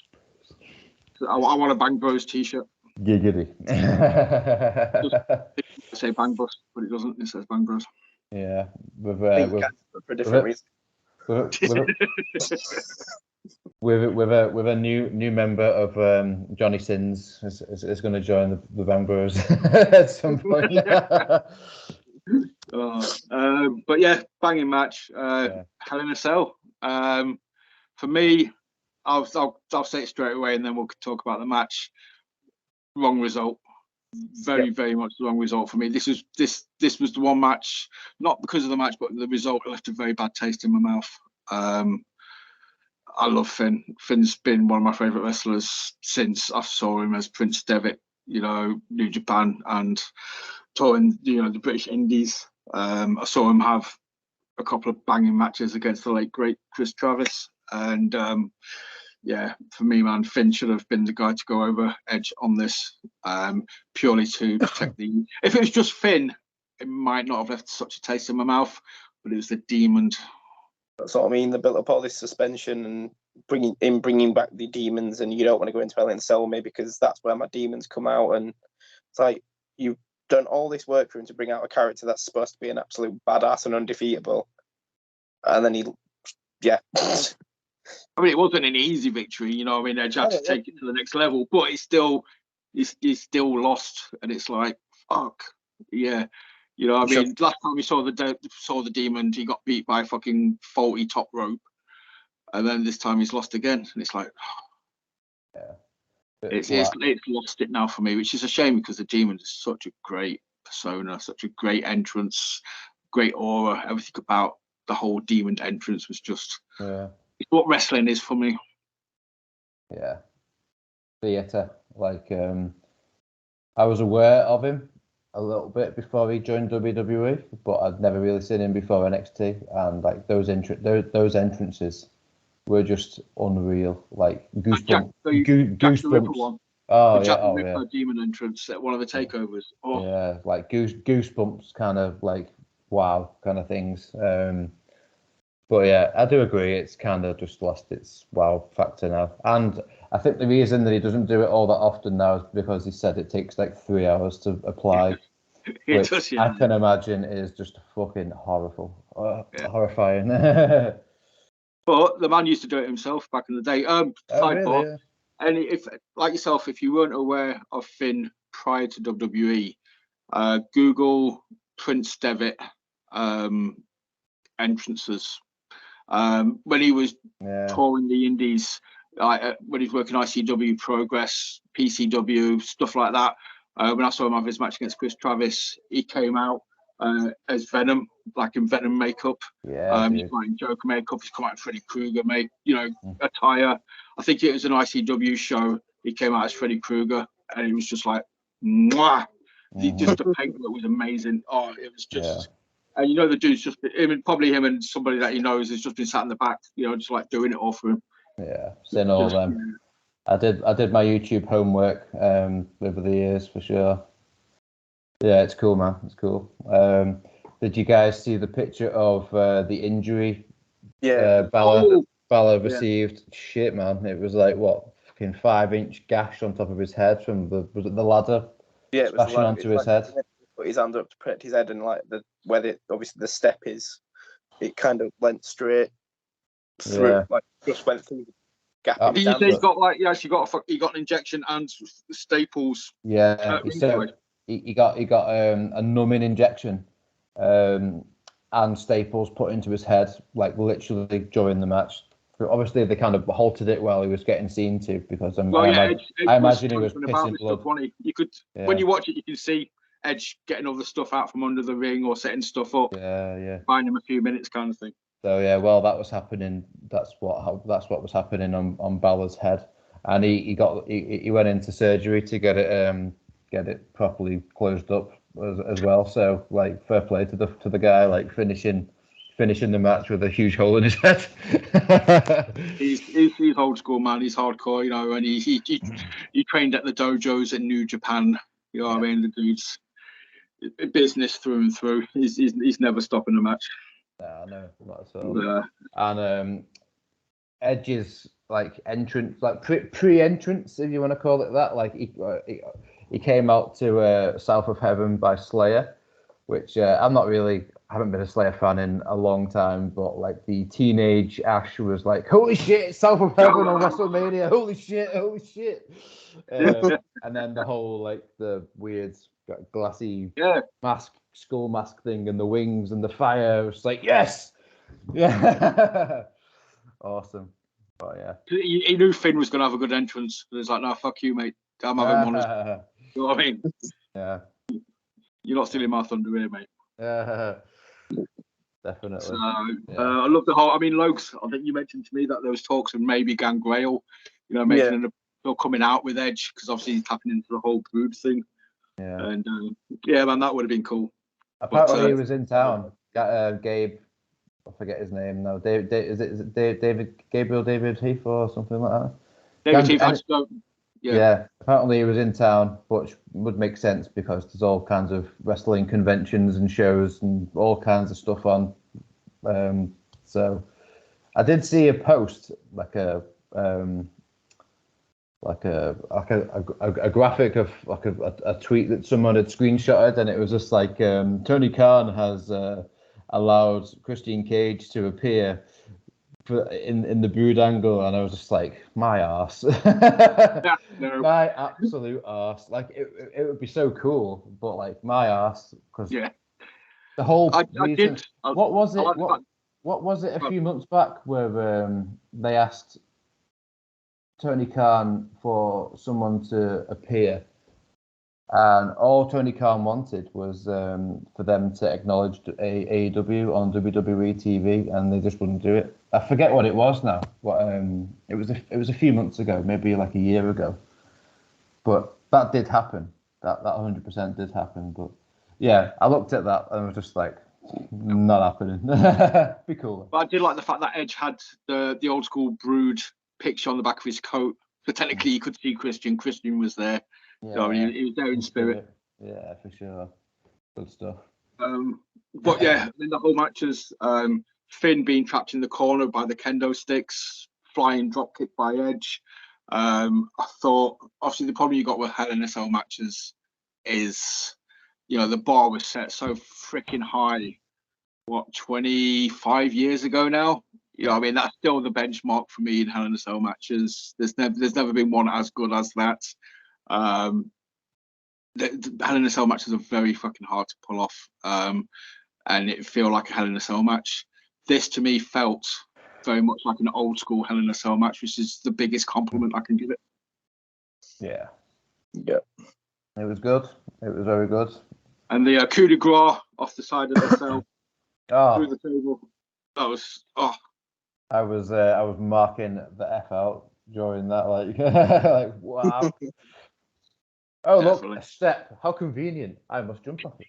S1: So I want a Bang Bros t-shirt.
S2: Giggity.
S1: Just say Bang Bros, but it doesn't. It says Bang Bros.
S2: Yeah,
S3: for different reasons.
S2: With a new member of Johnny Sins is going to join the Bang Bros at some point.
S1: But yeah, banging match. Hell in a Cell. For me, I'll say it straight away, and then we'll talk about the match. Wrong result. Very much the wrong result for me. This was the one match, not because of the match, but the result left a very bad taste in my mouth. I love Finn. Finn's been one of my favourite wrestlers since I saw him as Prince Devitt, New Japan, and touring, the British Indies. I saw him have a couple of banging matches against the late great Chris Travis, and for me, man, Finn should have been the guy to go over Edge on this, purely to protect the. If it was just Finn, it might not have left such a taste in my mouth, but it was the Demon.
S3: That's what I mean. They built up all this suspension and bringing back the demons, and you don't want to go into Hell in a Cell maybe because that's where my demons come out. And it's like you've done all this work for him to bring out a character that's supposed to be an absolute badass and undefeatable, and then
S1: I mean, it wasn't an easy victory, Edge had to take it to the next level, but he's still lost, and it's like, fuck, yeah. Last time we saw the Demon, he got beat by a fucking faulty top rope, and then this time he's lost again, and it's like, it's lost it now for me, which is a shame because the Demon is such a great persona, such a great entrance, great aura, everything about the whole Demon entrance was just it's what wrestling is for me.
S2: Yeah, theatre. I was aware of him a little bit before he joined WWE, but I'd never really seen him before NXT, and those entrances were just unreal, goosebumps. Goosebumps.
S1: The Demon entrance at one of the takeovers.
S2: Yeah, goosebumps, kind of wow, kind of things. But yeah, I do agree. It's kind of just lost its wow factor now, and I think the reason that he doesn't do it all that often now is because he said it takes 3 hours to apply, which I can imagine is just fucking horrifying.
S1: But the man used to do it himself back in the day.
S2: Really? Yeah.
S1: And if, like yourself, if you weren't aware of Finn prior to WWE, Google Prince Devitt entrances. When he was touring the indies, when he was working ICW, Progress, PCW, stuff like that. When I saw him have his match against Chris Travis, he came out as Venom, in Venom makeup. He's wearing Joker makeup. He's come out in Freddy Krueger attire. I think it was an ICW show. He came out as Freddy Krueger, and it was just like, mwah! Just the paintwork was amazing. Oh, it was just. And the dude's just probably him and somebody that he knows has just been sat in the back, just doing it all for him.
S2: Yeah, seen all of them. I did my YouTube homework over the years for sure. Yeah, it's cool, man. It's cool. Did you guys see the picture of the injury? Balor received. Shit, man. It was fucking 5-inch gash on top of his head from the ladder.
S3: Yeah, it was
S2: smashing onto his head.
S3: Put his hand up to protect his head, and where obviously the step is, it kind of went straight through, just went through the gap.
S1: Did you say he got an injection and staples?
S2: Yeah, he got a numbing injection, and staples put into his head, literally during the match. Obviously, they kind of halted it while he was getting seen to, because I
S1: Edge
S2: imagine he was pissing blood.
S1: Stuff, you could, when you watch it, you can see Edge getting all the stuff out from under the ring or setting stuff up.
S2: Yeah.
S1: Buying him a few minutes, kind of thing.
S2: So yeah, well, that was happening. That's what was happening on Balor's head, and he went into surgery to get it properly closed up as well. So like, fair play to the guy, like finishing the match with a huge hole in his head.
S1: he's old school, man. He's hardcore, you know, and he trained at the dojos in New Japan. You know what I mean? The dude's business through and through. He's never stopping a match.
S2: Yeah, no, not at all. Yeah. And Edge's like entrance, like pre-entrance, if you want to call it that, like he came out to South of Heaven by Slayer, which I haven't been a Slayer fan in a long time, but like the teenage Ash was like, holy shit, South of Heaven on WrestleMania, holy shit. And then the whole, like, the weird glassy skull mask thing and the wings and the fire, was like, yes! Yeah. Awesome. But yeah.
S1: He knew Finn was going to have a good entrance. He was like, no, fuck you, mate. I'm having one. You know what I mean?
S2: Yeah.
S1: You're not stealing my thunder here, mate.
S2: Definitely.
S1: So, I love the whole. I mean, Lokes, I think you mentioned to me that there was talks of maybe Gangrel, you know, making coming out with Edge, because obviously he's tapping into the whole Brood thing.
S2: Yeah.
S1: And man, that would have been cool.
S2: Apparently, he was in town. Gabe, I forget his name now. Is it Gabriel David Heath or something like that?
S1: David Heath has to go.
S2: Yeah, apparently he was in town, which would make sense because there's all kinds of wrestling conventions and shows and all kinds of stuff on. So I did see a post, like a graphic of like a tweet that someone had screenshotted, and it was just like Tony Khan has allowed Christian Cage to appear in the Brood angle, and I was just like, my arse. My absolute arse. Like it would be so cool, but like my arse, because the whole reason. What was it? What was it a few months back where they asked Tony Khan for someone to appear, and all Tony Khan wanted was for them to acknowledge AEW on WWE TV, and they just wouldn't do it. I forget what it was now. But it was a few months ago, maybe like a year ago. But that did happen. That 100% did happen. But yeah, I looked at that and was just like, not happening. Be cool.
S1: But I did like the fact that Edge had the old school Brood picture on the back of his coat. So technically, you could see Christian. Christian was there. Yeah, so he was there in spirit.
S2: Yeah, for sure. Good stuff.
S1: But yeah, in the whole matches, Finn being trapped in the corner by the kendo sticks, flying drop kick by Edge. I thought, obviously, the problem you got with Hell in a Cell matches is, you know, the bar was set so freaking high. What, 25 years ago now? You know, I mean, that's still the benchmark for me in Hell in a Cell matches. There's never been one as good as that. The Hell in a Cell matches are very fucking hard to pull off, and it feel like a Hell in a Cell match. This to me felt very much like an old school Hell in a Cell match, which is the biggest compliment I can give it.
S2: Yeah. It was good. It was very good.
S1: And the coup de grace off the side of the cell through the table. That was
S2: I was marking the F out during that, like like wow. Oh, look, a step. How convenient. I must jump off it.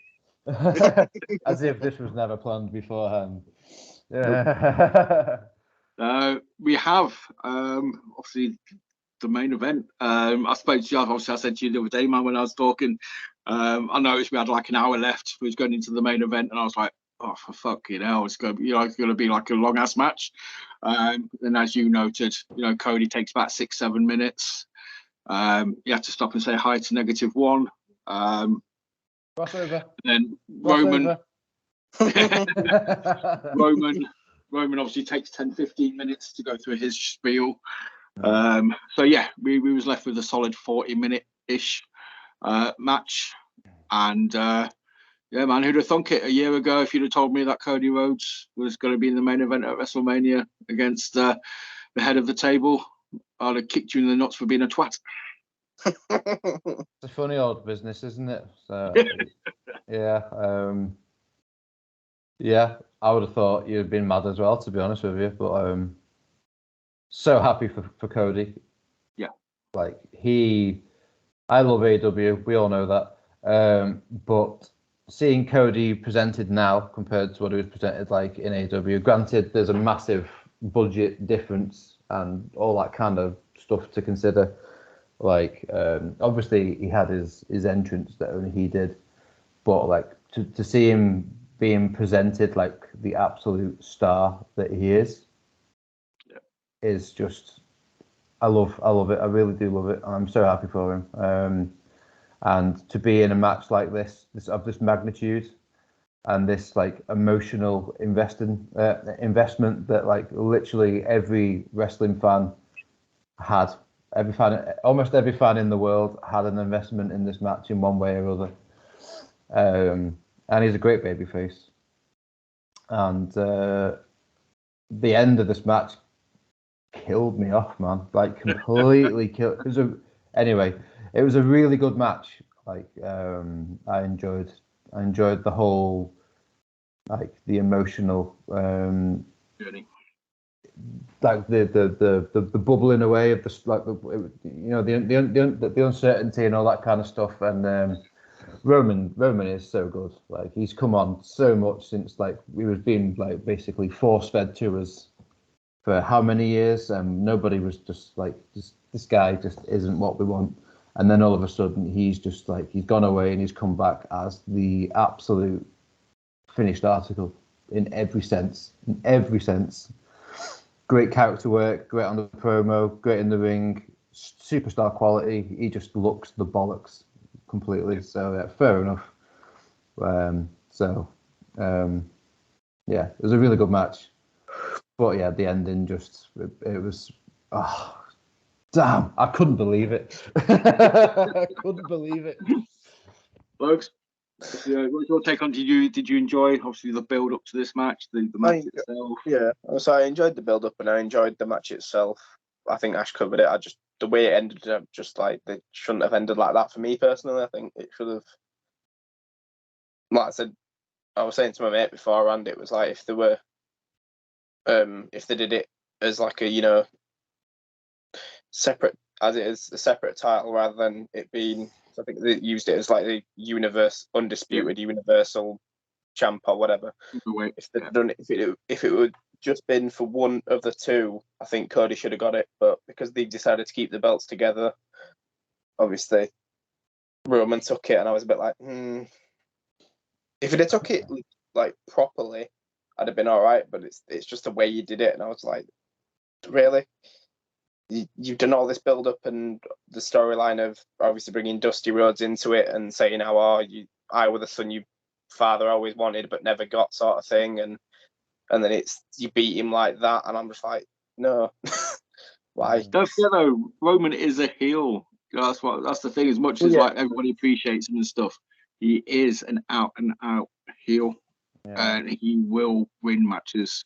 S2: As if this was never planned beforehand. Yeah.
S1: We have, obviously, the main event. I spoke to you, obviously, I said to you the other day, man, when I was talking. I noticed we had like an hour left. We was going into the main event, and I was like, oh, for fucking hell, it's going to be like a long-ass match. And as you noted, you know, Cody takes about 6-7 minutes. You have to stop and say hi to -1.
S2: Crossover.
S1: Then
S2: Crossover.
S1: Roman obviously takes 10-15 minutes to go through his spiel. So yeah, we was left with a solid 40-minute-ish match. And yeah, man, who'd have thunk it a year ago if you'd have told me that Cody Rhodes was going to be in the main event at WrestleMania against the head of the table, I'd have kicked you in the nuts for being a twat.
S2: It's a funny old business, isn't it? So yeah, I would have thought you'd been mad as well, to be honest with you. But so happy for Cody.
S1: Yeah,
S2: like I love AEW. We all know that. But seeing Cody presented now compared to what he was presented like in AEW, granted, there's a massive budget difference and all that kind of stuff to consider. Like, obviously, he had his entrance that only he did, but like to see him being presented like the absolute star that he is just, I love it. I really do love it. I'm so happy for him. And to be in a match like this of this magnitude and this like emotional investment that like literally every wrestling fan had. Almost every fan in the world had an investment in this match in one way or other. And he's a great babyface. And the end of this match killed me off, man. Like completely killed. It was a really good match. Like I enjoyed the whole, like the emotional
S1: journey.
S2: Like the bubbling away of the uncertainty and all that kind of stuff. And Roman is so good. Like he's come on so much since like we was being like basically force fed to us for how many years, and nobody was just like this guy just isn't what we want. And then all of a sudden he's just like he's gone away and he's come back as the absolute finished article in every sense. Great character work, great on the promo, great in the ring, superstar quality. He just looks the bollocks completely. So yeah, fair enough. Yeah, it was a really good match. But yeah, the ending just it was damn, I couldn't believe it. I couldn't believe it.
S1: Folks, what's your take on? Did you enjoy obviously the build up to this match, the match itself?
S3: Yeah, so I enjoyed the build up and I enjoyed the match itself. I think Ash covered it. The way it ended up, just like they shouldn't have ended like that for me personally. I think it should have, like I said, I was saying to my mate beforehand, it was like if they were, if they did it as like a separate, as it is a separate title rather than it being. I think they used it as like the undisputed universal champ or whatever. If they'd done it, if it would just been for one of the two, I think Cody should have got it. But because they decided to keep the belts together, obviously Roman took it, and I was a bit like, If it had took it like properly, I'd have been all right. But it's just the way you did it, and I was like, really? You've done all this build up and the storyline of obviously bringing Dusty Rhodes into it and saying how I were the son you father always wanted but never got, sort of thing, and then you beat him like that, and I'm just like, no. Why?
S1: Don't forget though, Roman is a heel. That's the thing. As much as like everybody appreciates him and stuff, he is an out and out heel, and he will win matches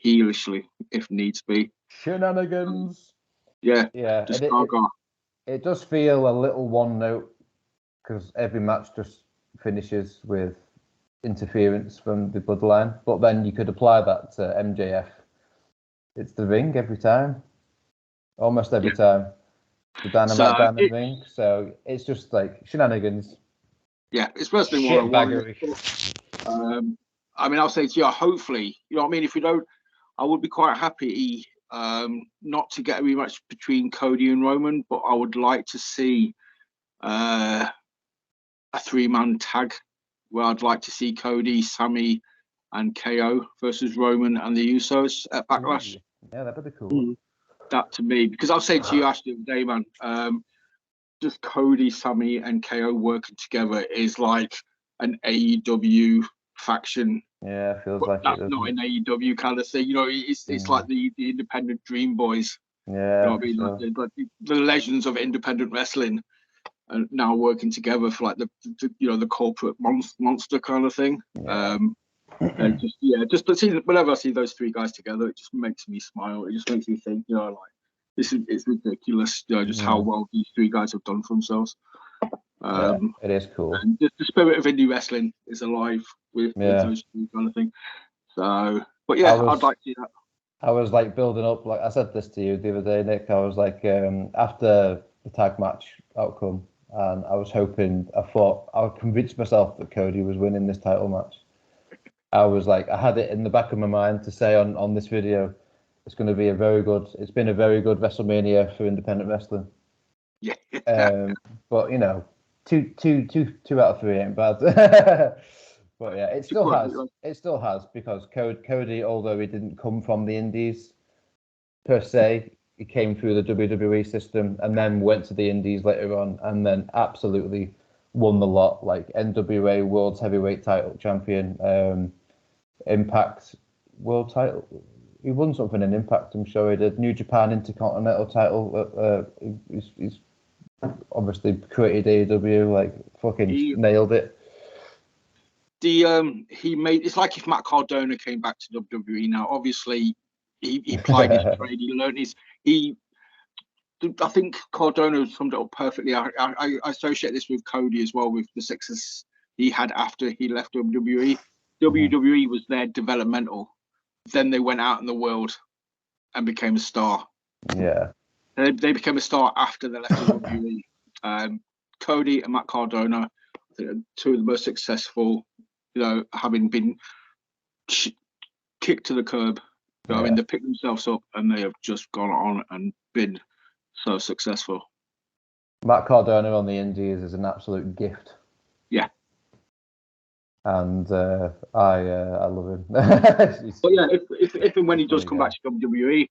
S1: heelishly if needs be.
S2: Shenanigans.
S1: Yeah.
S2: It does feel a little one note because every match just finishes with interference from the bloodline. But then you could apply that to MJF. It's the ring every time, almost every time. The Dynamite Diamond ring. So it's just like shenanigans.
S1: Yeah, it's personally what I want. I mean, I'll say to you, hopefully, you know what I mean? If you don't, I would be quite happy not to get a rematch between Cody and Roman, but I would like to see a 3-man tag where I'd like to see Cody, Sammy, and KO versus Roman and the Usos at Backlash.
S2: Yeah, that'd be cool.
S1: That to me, because I'll say to you, Ash, the other day, man, just Cody, Sammy, and KO working together is like an AEW faction.
S2: Yeah, feels like
S1: that's not an AEW kind of thing. You know, it's like the independent Dream Boys.
S2: Yeah,
S1: you know what I mean? Sure. Like the legends of independent wrestling, and now working together for like the corporate monster kind of thing.
S2: Yeah.
S1: But whenever I see those three guys together, it just makes me smile. It just makes me think, like it's ridiculous, just how well these three guys have done for themselves.
S2: It is cool.
S1: And just the spirit of indie wrestling is alive with those three kind of thing. So, but I'd like to see that.
S2: I was like building up, like I said this to you the other day, Nick. I was like, after the tag match outcome, and I was convinced myself that Cody was winning this title match. I was like, I had it in the back of my mind to say on this video, it's been a very good WrestleMania for independent wrestling.
S1: Yeah.
S2: But two out of three ain't bad. But yeah, it still has because Cody, although he didn't come from the Indies per se, he came through the WWE system and then went to the Indies later on and then absolutely won the lot, like NWA World's Heavyweight Title Champion, Impact World Title. He won something in Impact, I'm sure he did. New Japan Intercontinental Title. He's obviously created AEW, like fucking nailed it.
S1: He made it's like if Matt Cardona came back to WWE now. Obviously, he plied his trade. He learned I think Cardona summed it up perfectly. I associate this with Cody as well, with the success he had after he left WWE. WWE was their developmental. Then they went out in the world and became a star.
S2: Yeah,
S1: they became a star after they left WWE. Cody and Matt Cardona, I think, are two of the most successful. Having been kicked to the curb, I mean, they picked themselves up and they have just gone on and been so successful.
S2: Matt Cardona on the Indies is an absolute gift.
S1: Yeah.
S2: And I love him.
S1: But yeah, if and when he does come back to WWE,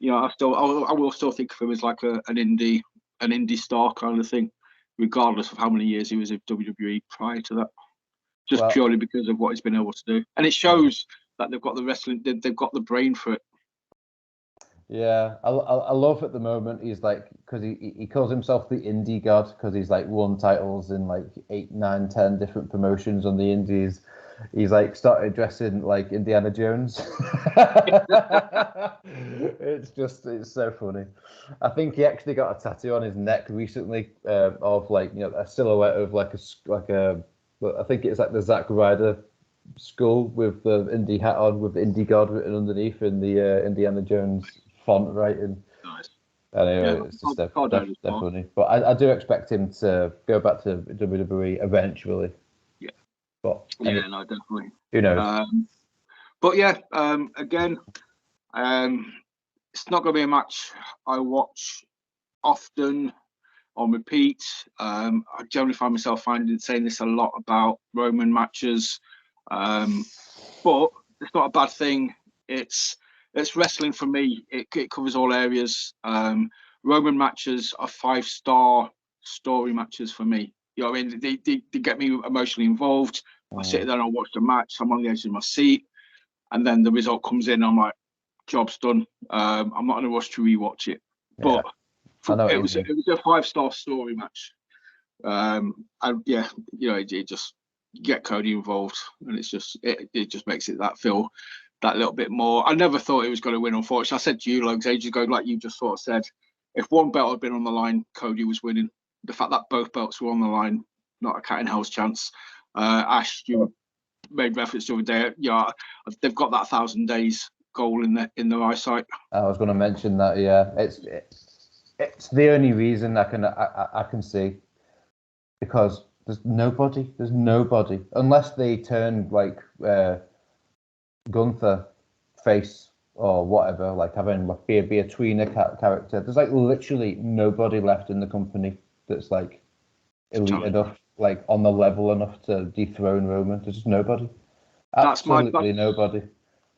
S1: I will still think of him as like an indie star kind of thing, regardless of how many years he was in WWE prior to that. Just purely because of what he's been able to do, and it shows that they've got the wrestling, they've got the brain for it.
S2: Yeah, I love at the moment he's like, because he calls himself the indie god because he's like won titles in like 8, 9, 10 different promotions on the indies. He's like started dressing like Indiana Jones. It's so funny. I think he actually got a tattoo on his neck recently of like a silhouette of like a I think it's like the Zack Ryder skull with the indie hat on with indie god written underneath in the Indiana Jones font writing.
S1: Nice.
S2: Anyway, it's just definitely. But I do expect him to go back to WWE eventually.
S1: Yeah.
S2: But
S1: no, definitely.
S2: Who knows?
S1: But yeah, again, it's not going to be a match I watch often on repeat. I generally find myself saying this a lot about Roman matches, but it's not a bad thing. It's wrestling for me. It covers all areas. Roman matches are 5-star story matches for me. You know what I mean? They get me emotionally involved. I sit there and I watch the match. I'm on the edge of my seat, and then the result comes in. I'm like, job's done. I'm not in a rush to rewatch it, but it was a 5-star story match. It just get Cody involved, and it's just it just makes it feel that little bit more. I never thought he was going to win. Unfortunately, I said to you like ages ago, like you just sort of said, if one belt had been on the line, Cody was winning. The fact that both belts were on the line, not a cat in hell's chance. Ash, you made reference to the day. Yeah, they've got that 1,000 days goal in their eyesight.
S2: I was going to mention that. Yeah, it's the only reason I can see, because there's nobody unless they turn like Gunther face or whatever, like having like be a tweener character. There's like literally nobody left in the company that's like elite enough, like on the level enough to dethrone Roman. There's just nobody. Absolutely nobody.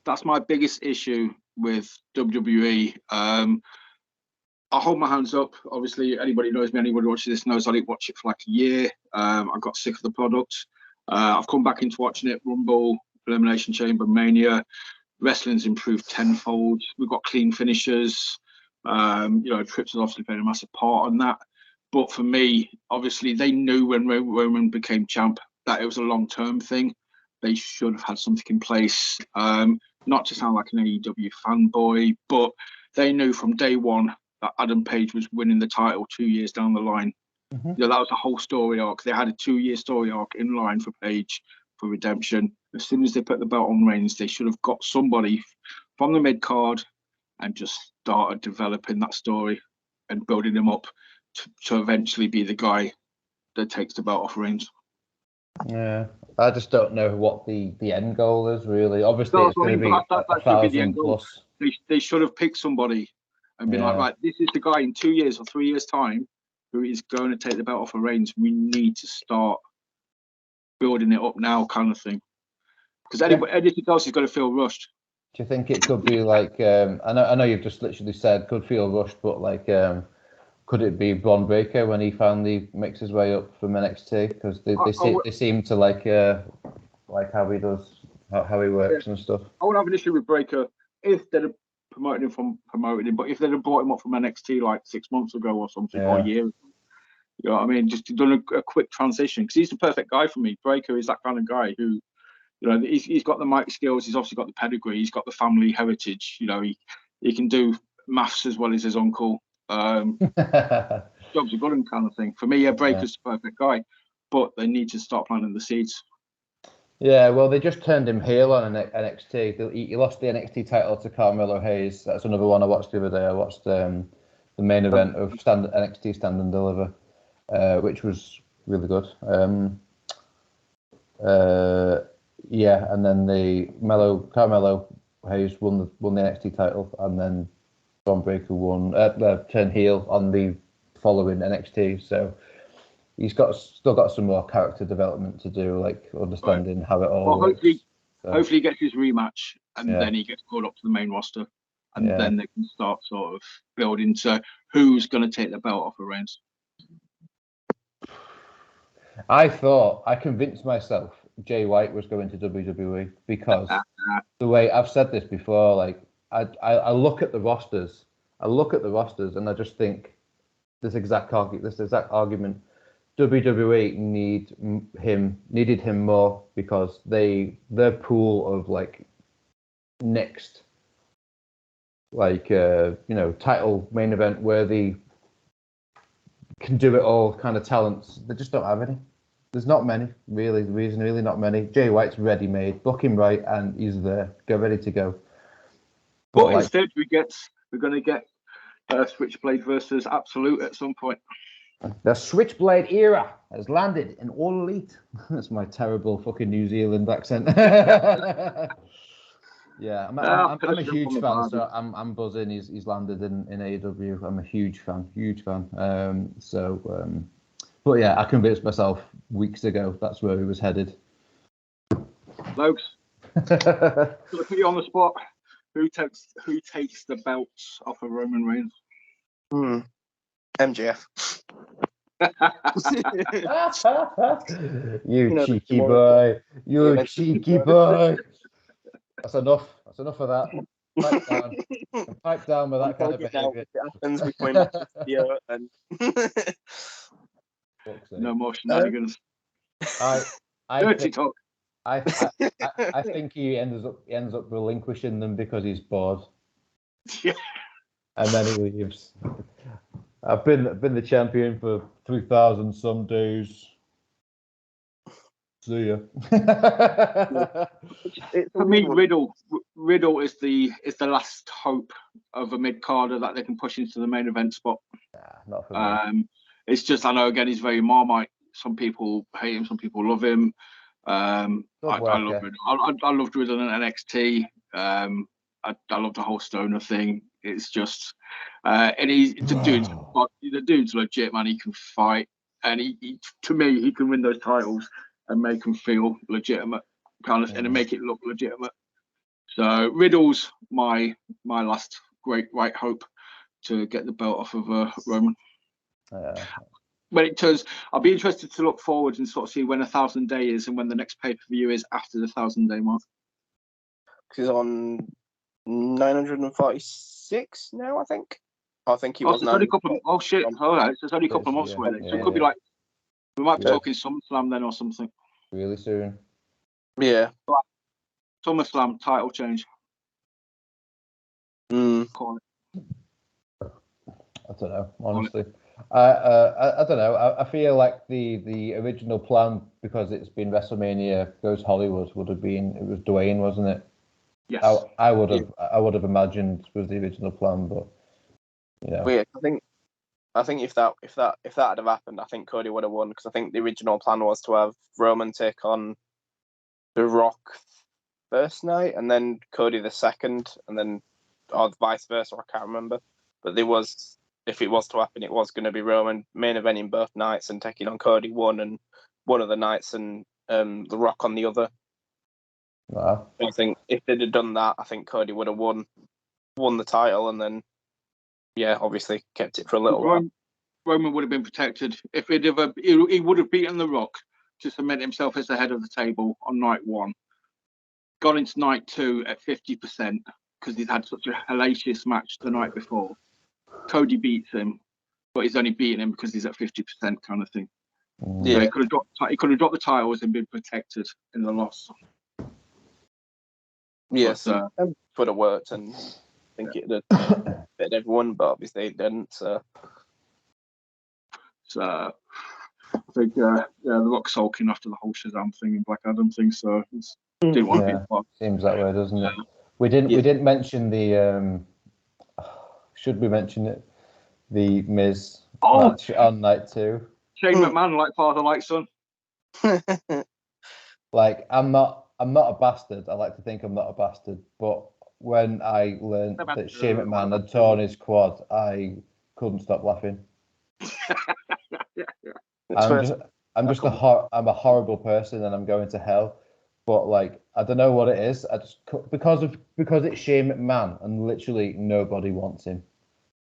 S1: That's my biggest issue with WWE. I hold my hands up. Obviously, anybody knows me, anybody watches this knows I didn't watch it for like a year. I got sick of the product. I've come back into watching it. Rumble, Elimination Chamber, Mania. Wrestling's improved tenfold. We've got clean finishers. Trips has obviously played a massive part on that. But for me, obviously, they knew when Roman became champ that it was a long-term thing. they should have had something in place. Not to sound like an AEW fanboy, but they knew from day one that Adam Page was winning the title 2 years down the line.
S2: Mhm.
S1: That was the whole story arc. They had a 2-year story arc in line for Page for redemption. As soon as they put the belt on Reigns, they should have got somebody from the mid card and just started developing that story and building him up to eventually be the guy that takes the belt off Reigns.
S2: Yeah, I just don't know what the end goal is really. Obviously, it's going to be
S1: that's
S2: 1,000 plus.
S1: They should have picked somebody and been like, right, this is the guy in 2 years or 3 years' time who is going to take the belt off of Reigns. We need to start building it up now, kind of thing. Because anything else is going to feel rushed.
S2: Do you think it could be like? I know you've just literally said could feel rushed, but like, could it be Bron Breakker when he finally makes his way up from NXT? Because they seem to like how he does, how he works and stuff.
S1: I wouldn't have an issue with Breakker if they'd have promoted him, but if they'd have brought him up from NXT like 6 months ago or something, or a year, you know what I mean? Just done a quick transition, because he's the perfect guy for me. Breakker is that kind of guy who, you know, he's got the mic skills, he's obviously got the pedigree, he's got the family heritage. You know, he can do maths as well as his uncle. Jobs are good kind of thing. For me, Breakker's the perfect guy, but they need to start planting the seeds.
S2: Yeah, well, they just turned him heel on NXT. He lost the NXT title to Carmelo Hayes. That's another one I watched the other day. I watched the main event of NXT Stand and Deliver, which was really good. Yeah, and then Carmelo Hayes won the NXT title, and then Bron Breakker turned heel on the following NXT. So he's still got some more character development to do, like understanding how it all works.
S1: Hopefully he gets his rematch, and then he gets called up to the main roster, and then they can start sort of building to who's going to take the belt off of Reigns.
S2: I convinced myself Jay White was going to WWE because the way I've said this before, like I look at the rosters, and I just think this exact argument. WWE needed him more because their pool of like next, like title main event worthy, can do it all kind of talents. They just don't have any. There's not many, really. The reason, really, not many. Jay White's ready-made. Book him right, and he's there. Go ready to go.
S1: But instead, we're going to get Switchblade versus Absolute at some point.
S2: The Switchblade era has landed in All Elite. That's my terrible fucking New Zealand accent. Yeah, I'm a huge fan, so I'm buzzing. He's landed in AEW. I'm a huge fan. But yeah, I convinced myself weeks ago that's where he was headed.
S1: Logs, to put you on the spot, who takes the belts off of Roman Reigns?
S3: MJF.
S2: You cheeky boy. You cheeky boy. That's enough of that. Pipe down with that kind of behaviour.
S3: It happens between Manchester and
S1: no more shenanigans. Dirty talk.
S2: I think he ends up relinquishing them because he's bored.
S1: Yeah.
S2: And then he leaves. I've been the champion for 3,000 some days. See ya.
S1: For me, Riddle is the last hope of a mid-carder that they can push into the main event spot.
S2: Nah, not for me.
S1: It's just, I know, again, he's very Marmite. Some people hate him, some people love him. I love Riddle. I loved Riddle in NXT. I love the whole stoner thing. It's just, and the dude's legit, man. He can fight, and he to me, he can win those titles and make them feel legitimate, kind of, and make it look legitimate. So Riddle's my last great white hope to get the belt off of Roman. When it turns, I'll be interested to look forward and sort of see when 1,000 Day is and when the next pay-per-view is after the 1,000 Day mark.
S3: Because on 946 now, I think. I think he was.
S1: Only a couple. All right. So it's only a couple of months away. So it could be like we might be talking SummerSlam then or something.
S2: Really soon.
S3: Yeah.
S1: SummerSlam title change. Call it.
S2: I don't know, honestly. I don't know. I feel like the original plan, because it's been WrestleMania goes Hollywood, would have been, it was Dwayne, wasn't it?
S1: Yes.
S2: I would have imagined was the original plan, but you know.
S3: Weird. I think if that had have happened, I think Cody would have won, because I think the original plan was to have Roman take on The Rock first night and then Cody the second, and then or vice versa. I can't remember, but if it was to happen, it was going to be Roman main eventing both nights and taking on Cody one of the nights and The Rock on the other.
S2: Wow.
S3: I think if they'd have done that, I think Cody would have won the title, and then obviously kept it for a little while.
S1: Roman would have been protected if he would have beaten The Rock to cement himself as the head of the table on night one. Got into night two at 50% because he's had such a hellacious match the night before. Cody beats him, but he's only beating him because he's at 50% kind of thing.
S3: Yeah,
S1: so he could have dropped the titles and been protected in the loss.
S3: Yes, would have worked, and I think it would have fit everyone, but obviously it didn't. So
S1: I think The Rock sulking after the whole Shazam thing and Black Adam thing, so didn't want to be part.
S2: Seems that way, doesn't it? We didn't mention the should we mention it? The Miz match on night 2.
S1: Shane McMahon, like father, like son.
S2: Like I'm not a bastard. I like to think I'm not a bastard, but when I learned that Shane McMahon had torn his quad, I couldn't stop laughing. I'm a horrible person and I'm going to hell. But like I don't know what it is. I just because it's Shane McMahon and literally nobody wants him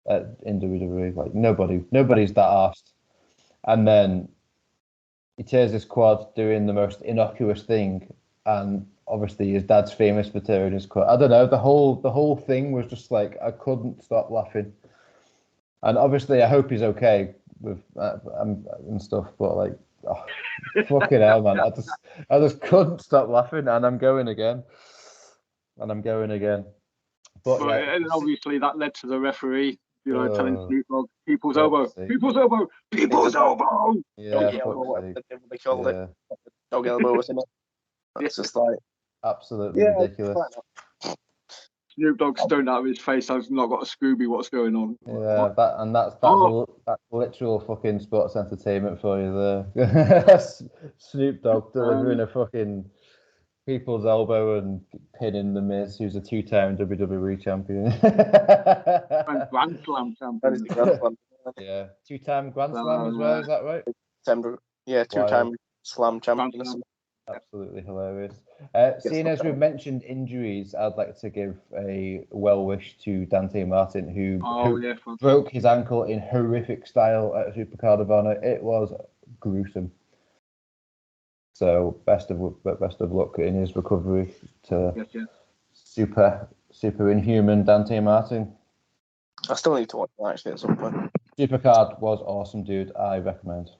S2: in WWE. Like nobody's that arsed. And then he tears his quad doing the most innocuous thing, and obviously his dad's famous for tearing his quad. I don't know. The whole thing was just like I couldn't stop laughing. And obviously I hope he's okay with and stuff. But like, fucking hell, man! I just couldn't stop laughing, and I'm going again. But yeah,
S1: and obviously that led to the referee, telling Snoop Dogg, people's elbow.
S2: Yeah,
S3: they called it. Dog elbow, wasn't it? It's just like
S2: absolutely ridiculous.
S1: Snoop Dogg stoned out of his face. I've not got a Scooby. What's going on?
S2: Yeah, that's literal fucking sports entertainment for you there. Snoop Dogg delivering a fucking people's elbow and pinning the Miz, who's a 2-time WWE champion.
S1: Grand Slam champion.
S2: Yeah, 2-time Grand Slam as well. Is that right?
S3: 2-time Slam champion.
S2: Absolutely hilarious. Seeing as we've mentioned injuries, I'd like to give a well wish to Dante Martin, who broke his ankle in horrific style at Supercard of Honor. It was gruesome. So best of luck in his recovery to super inhuman Dante Martin.
S3: I still need to watch that actually at some point.
S2: Supercard was awesome, dude. I recommend.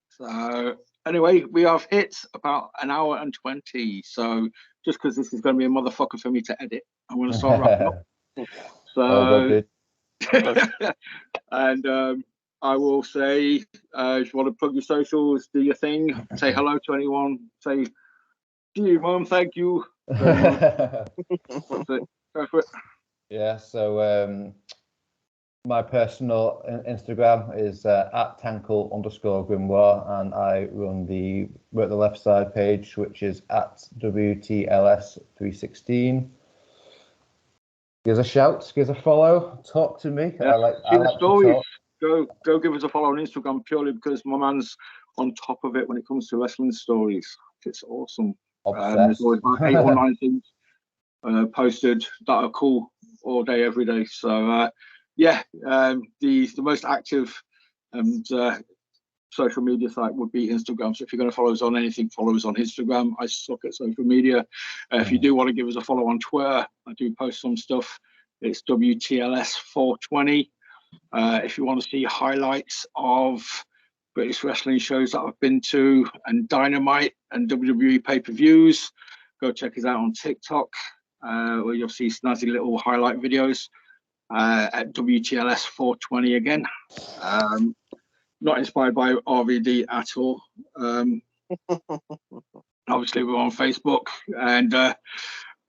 S1: So anyway, we have hit about an hour and 20. So just because this is going to be a motherfucker for me to edit, I'm going to start wrapping up. So and I will say, if you want to plug your socials, do your thing, say hello to anyone, say, gee, Mom, thank you. That's it. Go for it.
S2: Yeah, so my personal Instagram is at @tankle_grimoire, and I run the Work the Left Side page, which is at WTLS316. Give us a shout, give us a follow, talk to me.
S1: Yeah.
S2: I like to talk.
S1: Go give us a follow on Instagram, purely because my man's on top of it when it comes to wrestling stories. It's awesome. There's always about 8 or 9 things posted that are cool all day, every day. So the most active and social media site would be Instagram. So if you're going to follow us on anything, follow us on Instagram. I suck at social media. If you do want to give us a follow on Twitter, I do post some stuff. It's WTLS420. If you want to see highlights of British wrestling shows that I've been to, and Dynamite and WWE pay-per-views. Go check us out on TikTok, where you'll see snazzy little highlight videos at WTLS 420 again. Not inspired by RVD at all. Obviously, we're on Facebook, and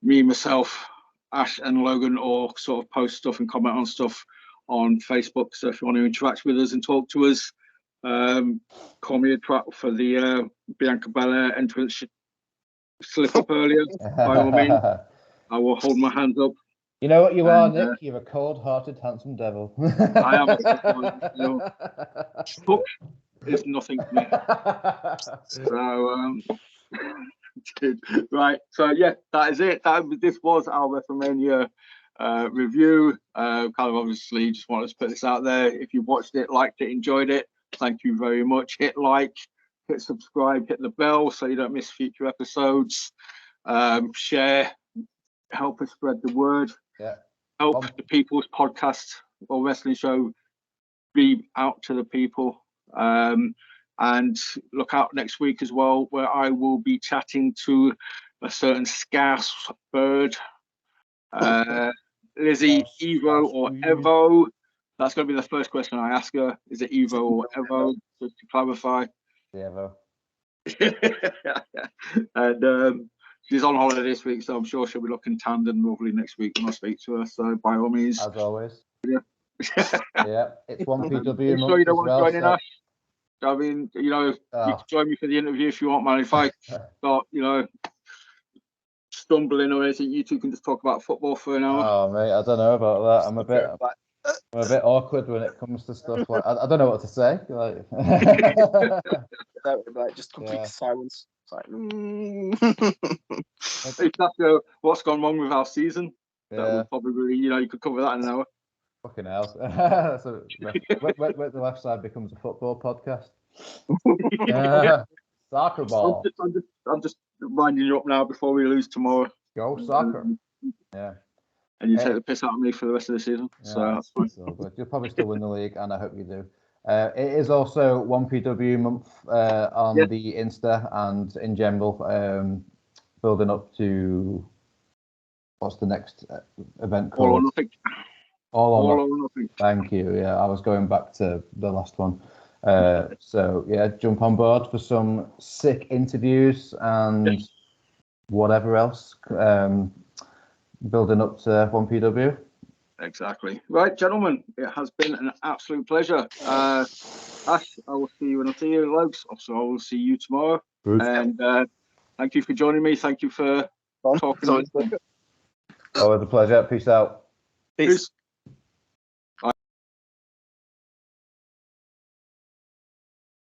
S1: me, myself, Ash and Logan all sort of post stuff and comment on stuff on Facebook. So if you want to interact with us and talk to us, call me a trap for the Bianca Belair entrance slip up earlier. By all means, I will hold my hands up.
S2: You know what you are, Nick? You're a cold-hearted, handsome devil.
S1: I am a stuck is nothing to me. So, right. So, yeah, that is it. This was our WrestleMania review. Kind of obviously just wanted to put this out there. If you watched it, liked it, enjoyed it, thank you very much. Hit like, hit subscribe, hit the bell so you don't miss future episodes. Share, help us spread the word.
S2: Yeah.
S1: Help the People's Podcast or Wrestling Show be out to the people. And look out next week as well, where I will be chatting to a certain scarce bird, Lizzie, Evo or Evo. That's going to be the first question I ask her. Is it Evo or Evo? Just to clarify.
S2: Evo.
S1: And she's on holiday this week, so I'm sure she'll be looking tanned and lovely next week when I speak to her. So by all means,
S2: as always.
S1: Yeah.
S2: Yeah, it's 1PW.
S1: Sure you don't want to join in, Ash? I mean, you know, you can join me for the interview if you want, man. If I start, you know, stumbling or anything, you two can just talk about football for an hour.
S2: Oh, mate, I don't know about that. I'm a bit awkward when it comes to stuff like I don't know what to say. Like,
S3: just complete silence. It's like,
S1: Exactly what's gone wrong with our season.
S2: Yeah.
S1: That would probably, you know, you could cover that in an hour.
S2: Fucking hell. So, where the left side becomes a football podcast. Soccer ball.
S1: I'm just winding you up now before we lose tomorrow.
S2: Go soccer. Yeah.
S1: And you take the piss out of me for the rest of the season.
S2: Yeah,
S1: so that's fine.
S2: So good. You'll probably still win the league, and I hope you do. It is also 1PW month on the Insta and in general, building up to what's the next event called?
S1: All or Nothing.
S2: All or
S1: Nothing.
S2: Thank you. Yeah, I was going back to the last one. So yeah, jump on board for some sick interviews and whatever else. Building up to 1PW.
S1: Exactly. Right, gentlemen, it has been an absolute pleasure. Ash, I will see you when I see you, Lokes. Also, I will see you tomorrow.
S2: Bruce.
S1: And thank you for joining me. Thank you for talking.
S2: Always a pleasure. Peace out.
S3: Peace.